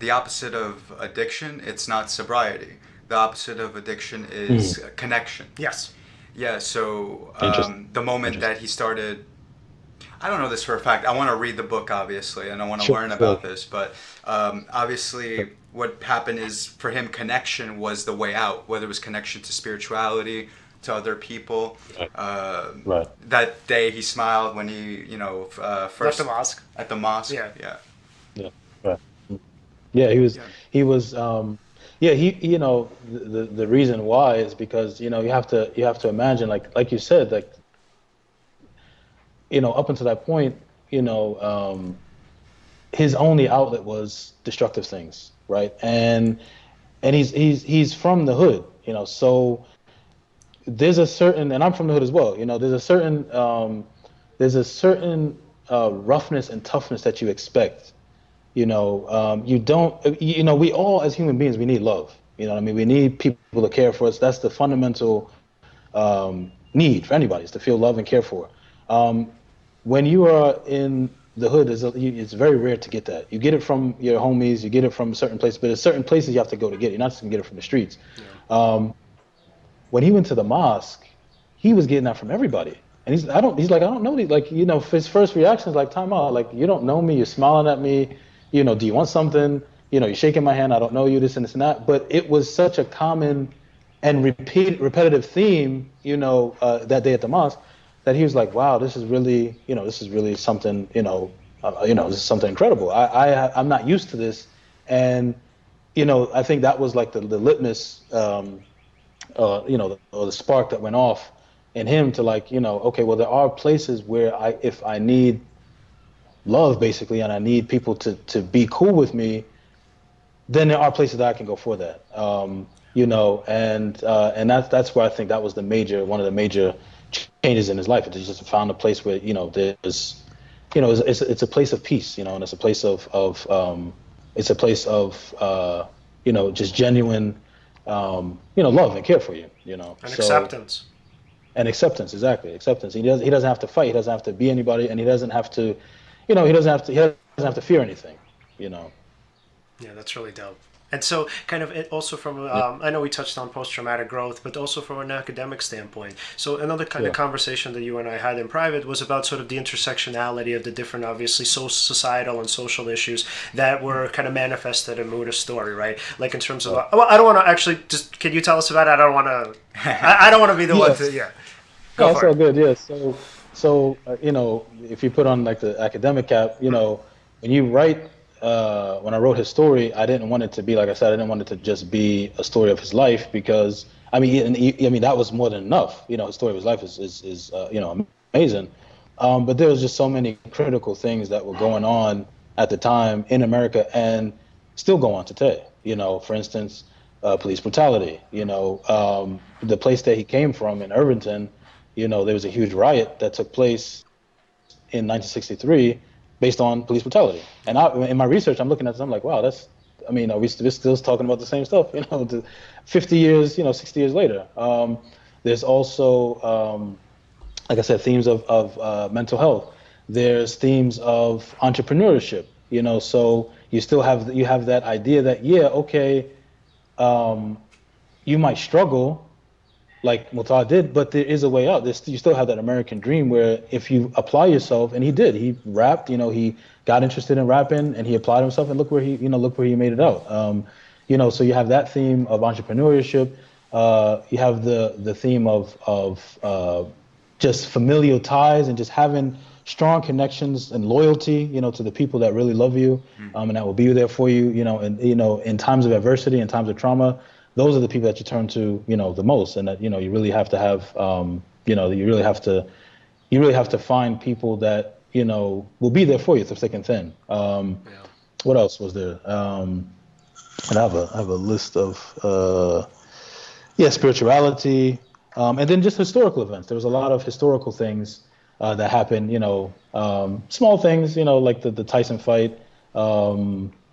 the opposite of addiction, it's not sobriety. The opposite of addiction is connection. Yes. Yeah, so the moment that he started, I don't know this for a fact. I want to read the book, obviously, and I want to learn about this. But obviously, what happened is, for him, connection was the way out. Whether it was connection to spirituality, to other people. That day, he smiled when he, first left the mosque. At the mosque. Yeah. He was. The reason why is because you have to imagine, like you said, like, up until that point, his only outlet was destructive things, right? And he's from the hood, so there's a certain, and I'm from the hood as well, there's a certain roughness and toughness that you expect. You don't, we all as human beings, we need love. We need people to care for us. That's the fundamental need for anybody, is to feel loved and cared for. When you are in the hood, it's very rare to get that. You get it from your homies, you get it from certain places, but there's certain places you have to go to get it. You're not just gonna get it from the streets. Yeah. When he went to the mosque, he was getting that from everybody. And he's like, I don't know these. Like, his first reaction is like, time out. Like, you don't know me, you're smiling at me, do you want something? You're shaking my hand, I don't know you, this and this and that. But it was such a common and repetitive theme, that day at the mosque, that he was like, wow, this is really something, this is something incredible. I'm not used to this. And, I think that was like the litmus, or the spark that went off in him to like, okay, well, there are places where if I need love, basically, and I need people to be cool with me, then there are places that I can go for that. And that's where I think that was one of the major changes in his life. He just found a place where, there's, it's a place of peace, and it's a place of it's a place of just genuine love and care for you. And acceptance. And acceptance, exactly, acceptance. He doesn't have to fight. He doesn't have to be anybody, and he doesn't have to, he doesn't have to fear anything. Yeah, that's really dope. And so, kind of also from, I know we touched on post-traumatic growth, but also from an academic standpoint. So another kind of conversation that you and I had in private was about sort of the intersectionality of the different, obviously, societal and social issues that were kind of manifested in Mutah's story, right? Like in terms of, well, I don't want to actually, just, can you tell us about it? I don't want to, I don't want to be the one to, Go for it. That's all good, yeah. So if you put on like the academic cap, when you write, when I wrote his story, I didn't want it to be, like I said, I didn't want it to just be a story of his life, because I mean that was more than enough. His story of his life is amazing, but there was just so many critical things that were going on at the time in America and still go on today. For instance, police brutality. The place that he came from in Irvington, there was a huge riot that took place in 1963. Based on police brutality. And in my research, I'm looking at this, I'm like, wow, are we still talking about the same stuff, 50 years, 60 years later. There's also, like I said, themes of mental health. There's themes of entrepreneurship, so you have that idea that, you might struggle, like Mutah did, but there is a way out. You still have that American dream where if you apply yourself, and he did, he rapped, he got interested in rapping and he applied himself, and look where he made it out. So you have that theme of entrepreneurship. You have the theme of just familial ties and just having strong connections and loyalty, to the people that really love you, and that will be there for you, and in times of adversity and times of trauma. Those are the people that you turn to, the most, and that you really have to have, you really have to find people that will be there for you through thick and thin. What else was there? And I have a list of spirituality, and then just historical events. There was a lot of historical things that happened. Small things, like the Tyson fight.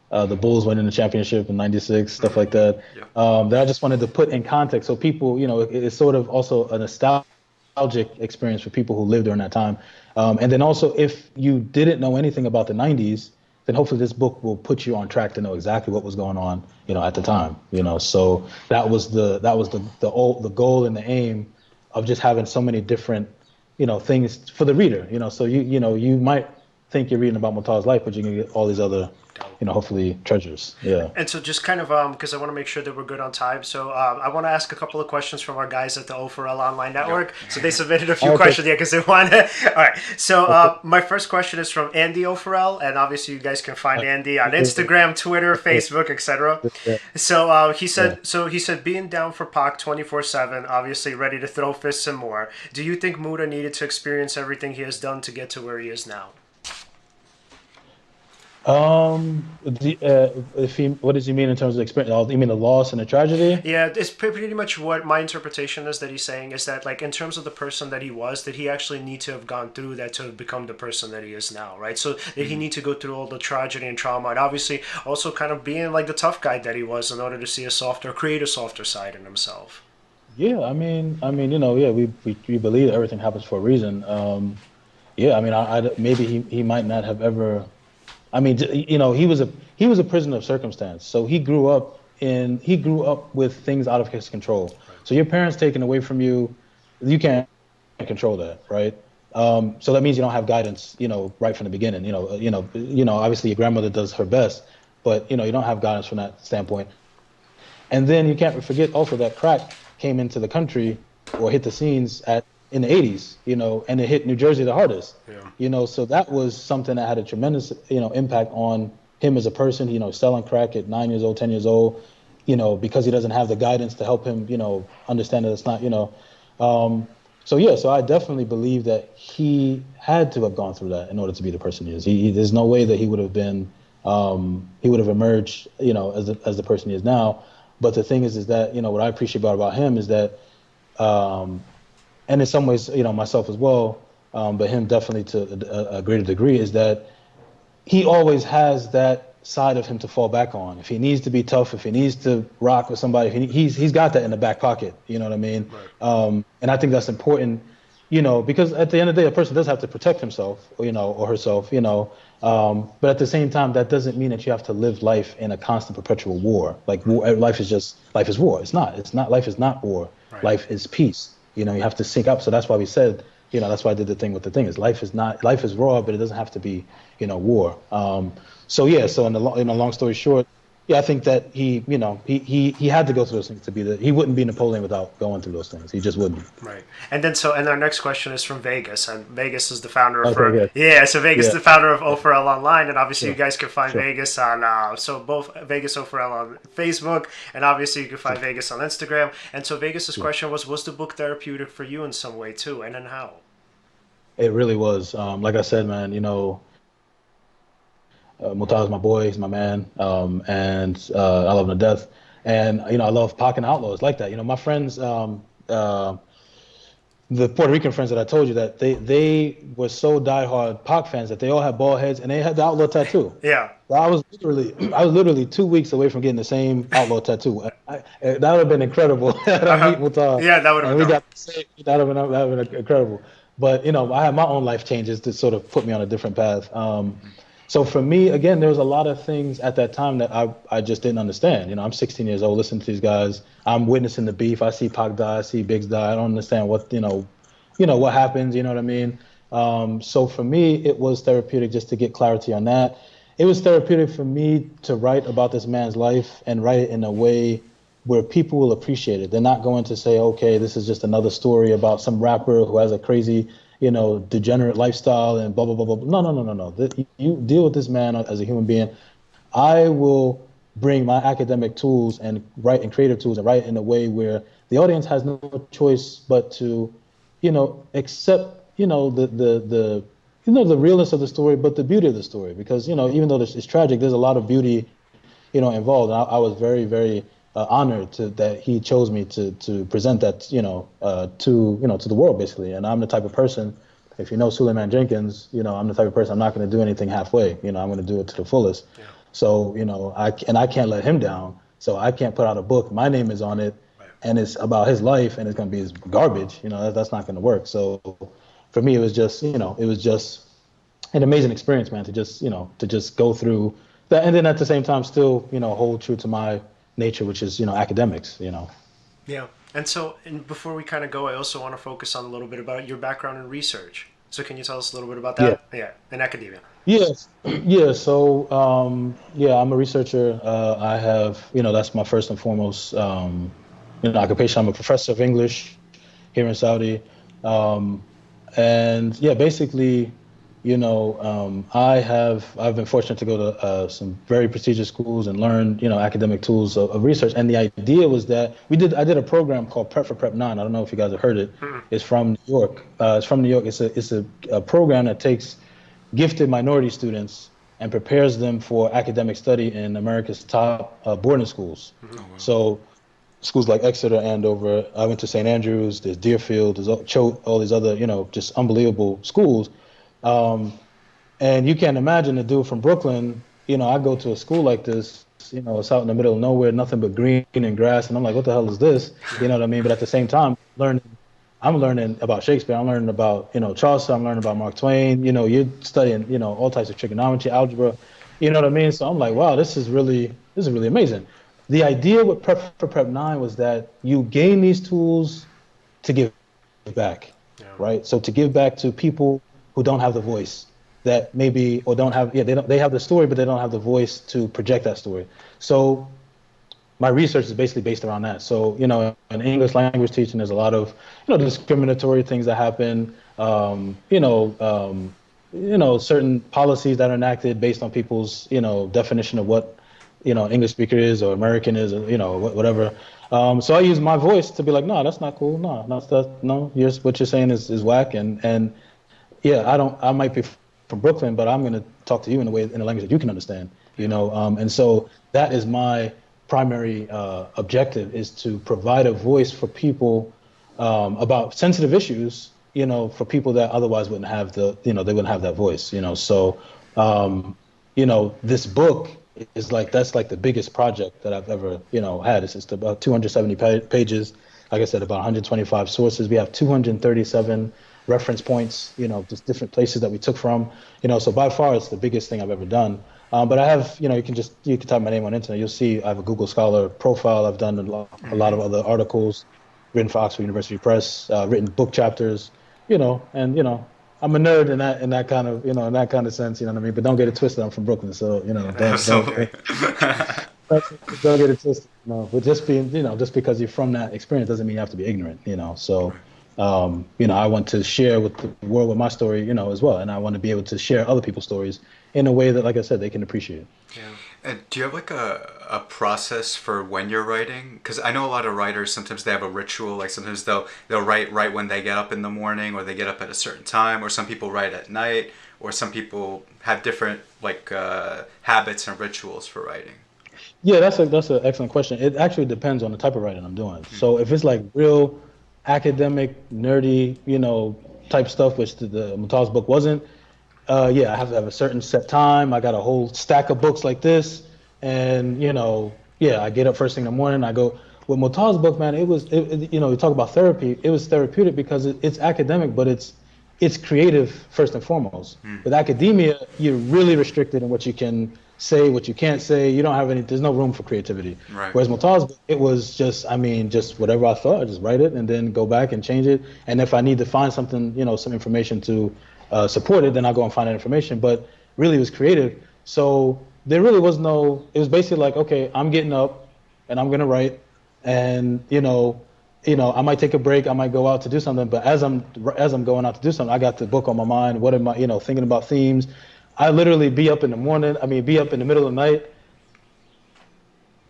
The Bulls winning the championship in '96, stuff like that. That I just wanted to put in context, so people, it's sort of also a nostalgic experience for people who lived during that time. And then also, if you didn't know anything about the '90s, then hopefully this book will put you on track to know exactly what was going on, at the time. So that was the goal and the aim of just having so many different, things for the reader. So you might think you're reading about Mutah's life, but you can get all these other, hopefully treasures. Yeah. And so just kind of, because I want to make sure that we're good on time. So I want to ask a couple of questions from our guys at the O4L Online Network. So they submitted a few questions, because they want to. All right. So my first question is from Andy O4L, and obviously you guys can find Andy on Instagram, Twitter, Facebook, etc. So he said, being down for Pac 24/7, obviously ready to throw fists and more. Do you think Mutah needed to experience everything he has done to get to where he is now? What does he mean in terms of experience? You mean the loss and the tragedy? Yeah, it's pretty much what my interpretation is, that he's saying is that, like, in terms of the person that he was, that he actually need to have gone through that to have become the person that he is now, right? So that he need to go through all the tragedy and trauma, and obviously also kind of being like the tough guy that he was in order to see create a softer side in himself. Yeah, I mean, we believe that everything happens for a reason. Maybe he might not have ever. I mean, he was a prisoner of circumstance. So he grew up with things out of his control. Right. So your parents taken away from you, you can't control that, right? So that means you don't have guidance, right from the beginning. Obviously your grandmother does her best, but you don't have guidance from that standpoint. And then you can't forget also that crack came into the country or hit the scenes in the 80s, and it hit New Jersey the hardest. Yeah. So that was something that had a tremendous, impact on him as a person, selling crack at 9 years old, 10 years old, because he doesn't have the guidance to help him, understand that it's not, So I definitely believe that he had to have gone through that in order to be the person he is. There's no way that he would have been, he would have emerged, as the person he is now. But the thing is that, what I appreciate about him is that, and in some ways, myself as well, but him definitely to a greater degree, is that he always has that side of him to fall back on. If he needs to be tough, if he needs to rock with somebody, he's got that in the back pocket. You know what I mean? Right. And I think that's important, because at the end of the day, a person does have to protect himself, or herself, but at the same time, that doesn't mean that you have to live life in a constant perpetual war. Like life is war. It's not, life is not war. Right. Life is peace. You have to sync up. So that's why we said, that's why I did the thing with the thing is life is raw, but it doesn't have to be, war. So in the long story short, yeah, I think that he had to go through those things to be he wouldn't be Napoleon without going through those things. He just wouldn't. Right. And our next question is from Vegas, and Vegas is the founder of so Vegas is the founder of O4L Online, and obviously you guys can find Sure. Vegas on so both Vegas O4L on Facebook, and obviously you can find Vegas on Instagram. And so Vegas's question was the book therapeutic for you in some way too, and then how? It really was. Like I said, man, Mutah is my boy, he's my man, and I love him to death. And I love Pac and Outlawz like that. My friends, the Puerto Rican friends that I told you that they were so diehard Pac fans that they all had bald heads and they had the Outlaw tattoo. Yeah. I was literally 2 weeks away from getting the same Outlaw tattoo. That would have been incredible. I meet Mutah. Yeah, that would have been. That would have been incredible. But I had my own life changes to sort of put me on a different path. So for me, again, there was a lot of things at that time that I just didn't understand. I'm 16 years old, listening to these guys. I'm witnessing the beef. I see Pac die. I see Biggs die. I don't understand what what happens. You know what I mean? So for me, it was therapeutic just to get clarity on that. It was therapeutic for me to write about this man's life and write it in a way where people will appreciate it. They're not going to say, okay, this is just another story about some rapper who has a crazy degenerate lifestyle and blah, blah, blah, blah. No. You deal with this man as a human being. I will bring my academic tools and write in creative tools and write in a way where the audience has no choice but to, accept, the realness of the story, but the beauty of the story. Because, even though it's tragic, there's a lot of beauty, involved. And I was very, very honored that he chose me to present that to the world basically. And I'm the type of person, if you know Sulaiman Jenkins, I'm the type of person, I'm not going to do anything halfway. I'm going to do it to the fullest. Yeah. So I can't let him down. So I can't put out a book. My name is on it, right, and it's about his life, and it's going to be garbage. That's not going to work. So for me, it was just an amazing experience, man. To just go through that, and then at the same time still hold true to my nature, which is academics. Yeah. And before we kind of go, I also want to focus on a little bit about your background in research. So can you tell us a little bit about that? Yeah, in academia. Yes. Yeah. So I'm a researcher. I have that's my first and foremost occupation. I'm a professor of English here in Saudi, and basically I've been fortunate to go to some very prestigious schools and learn, academic tools of research. And the idea was that I did a program called Prep for Prep 9. I don't know if you guys have heard it. Mm-hmm. It's from New York. It's a program that takes gifted minority students and prepares them for academic study in America's top boarding schools. Mm-hmm. Oh, wow. So schools like Exeter, Andover. I went to St. Andrews. There's Deerfield. There's Choate. All these other, just unbelievable schools. And you can't imagine a dude from Brooklyn, I go to a school like this, it's out in the middle of nowhere, nothing but green and grass. And I'm like, what the hell is this? You know what I mean? But at the same time, I'm learning about Shakespeare. I'm learning about, Chaucer. I'm learning about Mark Twain. You're studying, all types of trigonometry, algebra. You know what I mean? So I'm like, wow, this is really amazing. The idea with Prep for Prep 9 was that you gain these tools to give back, right? So to give back to people who don't have the voice, that maybe, or don't have, they have the story, but they don't have the voice to project that story. So my research is basically based around that. So, in English language teaching, there's a lot of, discriminatory things that happen, certain policies that are enacted based on people's, definition of what, English speaker is or American is, or, whatever. So I use my voice to be like, no, that's not cool. No, what you're saying is whack. And I might be from Brooklyn, but I'm going to talk to you in a language that you can understand, and so that is my primary objective, is to provide a voice for people about sensitive issues, for people that otherwise wouldn't have they wouldn't have that voice, so, this book is like that's like the biggest project that I've ever had. It's about 270 pages. Like I said, about 125 sources. We have 237 reference points. Just different places that we took from. So by far it's the biggest thing I've ever done. But I have, you can type my name on internet. You'll see I have a Google Scholar profile. I've done a lot of other articles, written for Oxford University Press, written book chapters. And I'm a nerd in that kind of in that kind of sense. You know what I mean? But don't get it twisted. I'm from Brooklyn, so Absolutely. don't get it twisted. But just because you're from that experience doesn't mean you have to be ignorant. So. I want to share with the world with my story, as well, and I want to be able to share other people's stories in a way that, like I said, they can appreciate. Yeah. And do you have like a process for when you're writing? Because I know a lot of writers, sometimes they have a ritual. Like sometimes they'll write right when they get up in the morning, or they get up at a certain time, or some people write at night, or some people have different habits and rituals for writing. Yeah, that's an excellent question. It actually depends on the type of writing I'm doing. So if it's like real academic, nerdy, type stuff, which the Mutah's book wasn't. I have to have a certain set time. I got a whole stack of books like this, and I get up first thing in the morning. I go with Mutah's book, man. You talk about therapy. It was therapeutic because it's academic, but it's creative first and foremost. With academia, you're really restricted in what you can say, what you can't say. You don't have there's no room for creativity. Right. Whereas Mutah's, it was just whatever I thought, I just write it and then go back and change it. And if I need to find something, some information to support it, then I'll go and find that information. But really it was creative. So there really was it was basically like, okay, I'm getting up and I'm going to write, and, I might take a break. I might go out to do something. But as I'm going out to do something, I got the book on my mind. What am I, thinking about themes. I literally be up in the morning. Be up in the middle of the night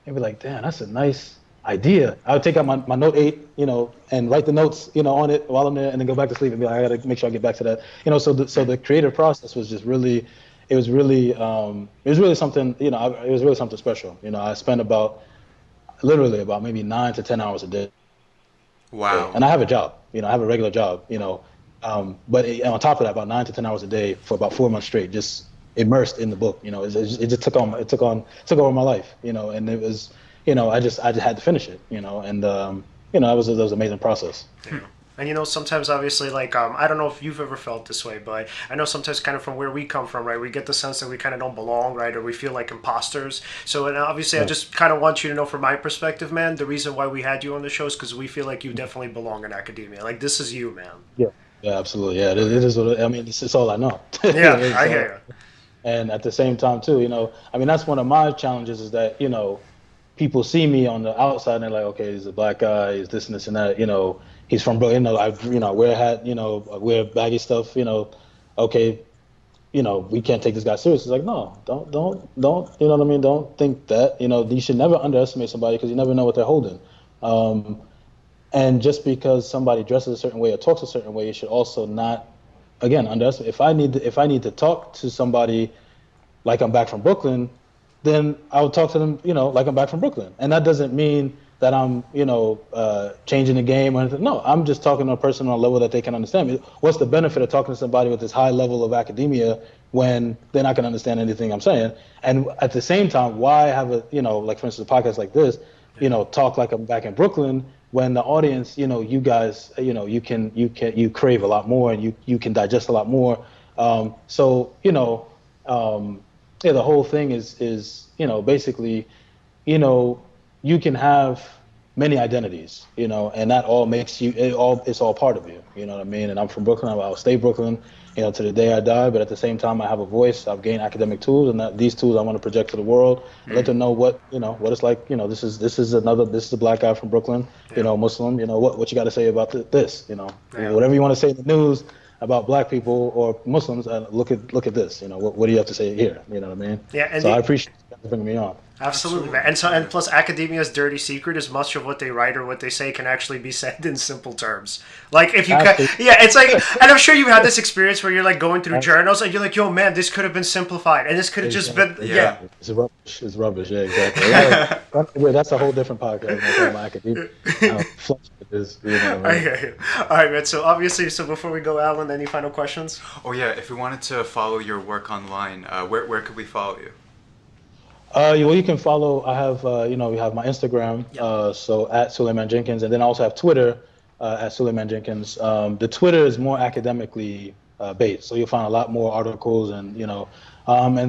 and be like, damn, that's a nice idea. I would take out my Note 8, and write the notes, on it while I'm there, and then go back to sleep and be like, I got to make sure I get back to that. So the creative process was just really, it was really something, it was really something special. I spent literally about maybe 9 to 10 hours a day. Wow. And I have a job, I have a regular job, but on top of that, about 9 to 10 hours a day for about 4 months straight, just immersed in the book. It just took over my life. And it was, I just had to finish it. And it was an amazing process. Yeah. And sometimes obviously I don't know if you've ever felt this way, but I know sometimes kind of from where we come from, right, we get the sense that we kind of don't belong, right, or we feel like imposters. So, and obviously I just kind of want you to know from my perspective, man, the reason why we had you on the show is because we feel like you definitely belong in academia. Like, this is you, man. Yeah, absolutely. Yeah, it is what it's all I know. Yeah, I hear you. And at the same time too, that's one of my challenges is that, people see me on the outside and they're like, okay, he's a black guy, he's this and this and that, he's from Brooklyn, I wear a hat, I wear baggy stuff, okay, we can't take this guy serious. It's like, no, don't, you know what I mean? Don't think that, you should never underestimate somebody because you never know what they're holding. And just because somebody dresses a certain way or talks a certain way, you should also not, again, underestimate. If I need to talk to somebody like I'm back from Brooklyn, then I would talk to them, like I'm back from Brooklyn. And that doesn't mean that I'm, changing the game or anything. No, I'm just talking to a person on a level that they can understand. What's the benefit of talking to somebody with this high level of academia when they're not going to understand anything I'm saying? And at the same time, why have like for instance, a podcast like this, talk like I'm back in Brooklyn when the audience, you guys, you crave a lot more and you can digest a lot more. The whole thing is basically, you can have many identities, and that all makes you, it's all part of you, you know what I mean? And I'm from Brooklyn, I'll stay Brooklyn, to the day I die, but at the same time, I have a voice, I've gained academic tools, and these tools I want to project to the world, and let them know what it's like, this is a black guy from Brooklyn, Muslim, what you got to say about this, whatever you want to say in the news about black people or Muslims, look at this, what do you have to say here, you know what I mean? Yeah, and so I appreciate you bringing me on. Absolutely, man. And plus, academia's dirty secret is much of what they write or what they say can actually be said in simple terms. Like if you it's like, and I'm sure you've had this experience where you're like going through journals and you're like, yo, man, this could have been simplified, and this could have just been, It's rubbish. It's rubbish. Yeah, exactly. That's a whole different podcast. About academia. All right, man. So obviously, before we go, Alan, any final questions? Oh yeah, if we wanted to follow your work online, where could we follow you? Well, you can follow. I have, we have my Instagram, Yep. so at Sulaiman Jenkins, and then I also have Twitter at Sulaiman Jenkins. The Twitter is more academically based, so you'll find a lot more articles, and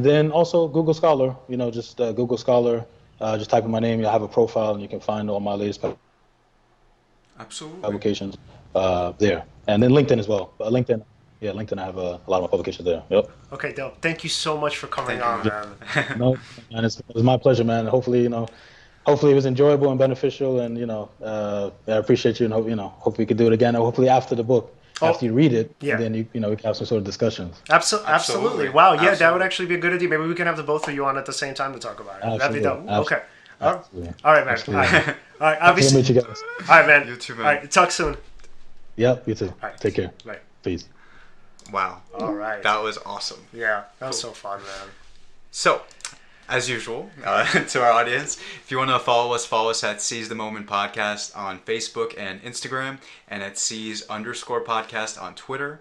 then also Google Scholar. Just Google Scholar. Just type in my name. You'll have a profile, and you can find all my latest Absolutely. publications there, and then LinkedIn as well. LinkedIn, yeah, LinkedIn. I have a lot of my publications there. Yep. Okay, Dale. Thank you so much for coming Thank you, on, man. man. No, man, it was my pleasure, man. Hopefully, hopefully it was enjoyable and beneficial, and I appreciate you, and hope we could do it again, or hopefully after the book, Oh, after you read it, yeah. and then we can have some sort of discussions. Absolutely. Wow. Yeah, that would Absolutely. actually be a good idea. Maybe we can have the both of you on at the same time to talk about it. That'd be Absolutely. dope. Okay. Absolutely. All right, man. Absolutely. All right. All right. Happy to Obviously. meet you guys. All right, man. You too, All man. right. Talk soon. Yep, you too. All right. Take care. Bye. Peace. Wow. All right. That was awesome. Yeah, that was so fun, man. So, as usual, to our audience, if you want to follow us at Seize the Moment Podcast on Facebook and Instagram, and at Seize_podcast on Twitter.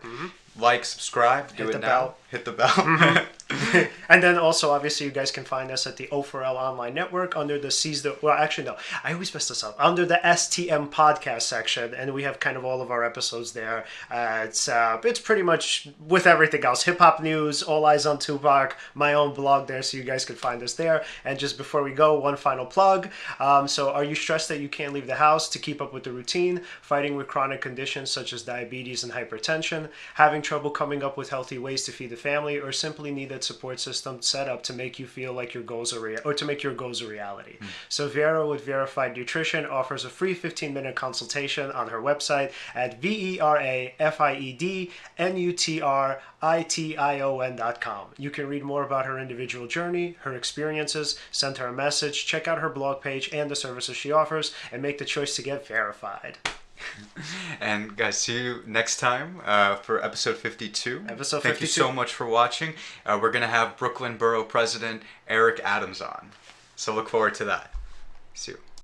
Like, subscribe, do Hit it the now. bell. Hit the bell. And then also, obviously, you guys can find us at the O4L Online Network under the I always mess this up. Under the STM podcast section, and we have kind of all of our episodes there. It's pretty much with everything else. Hip-hop news, All Eyes on Tupac, my own blog there, so you guys can find us there. And just before we go, one final plug. So are you stressed that you can't leave the house to keep up with the routine, fighting with chronic conditions such as diabetes and hypertension, having trouble coming up with healthy ways to feed the family, or simply need that support system set up to make you feel like your goals are to make your goals a reality? So Vera with Verified Nutrition offers a free 15-minute consultation on her website at VeraFiedNutrition.com. You can read more about her individual journey, her experiences, send her a message, check out her blog page and the services she offers, and make the choice to get verified. And guys, see you next time for episode 52. Episode Thank you 52. so much for watching. We're going to have Brooklyn Borough President Eric Adams on. So look forward to that. See you.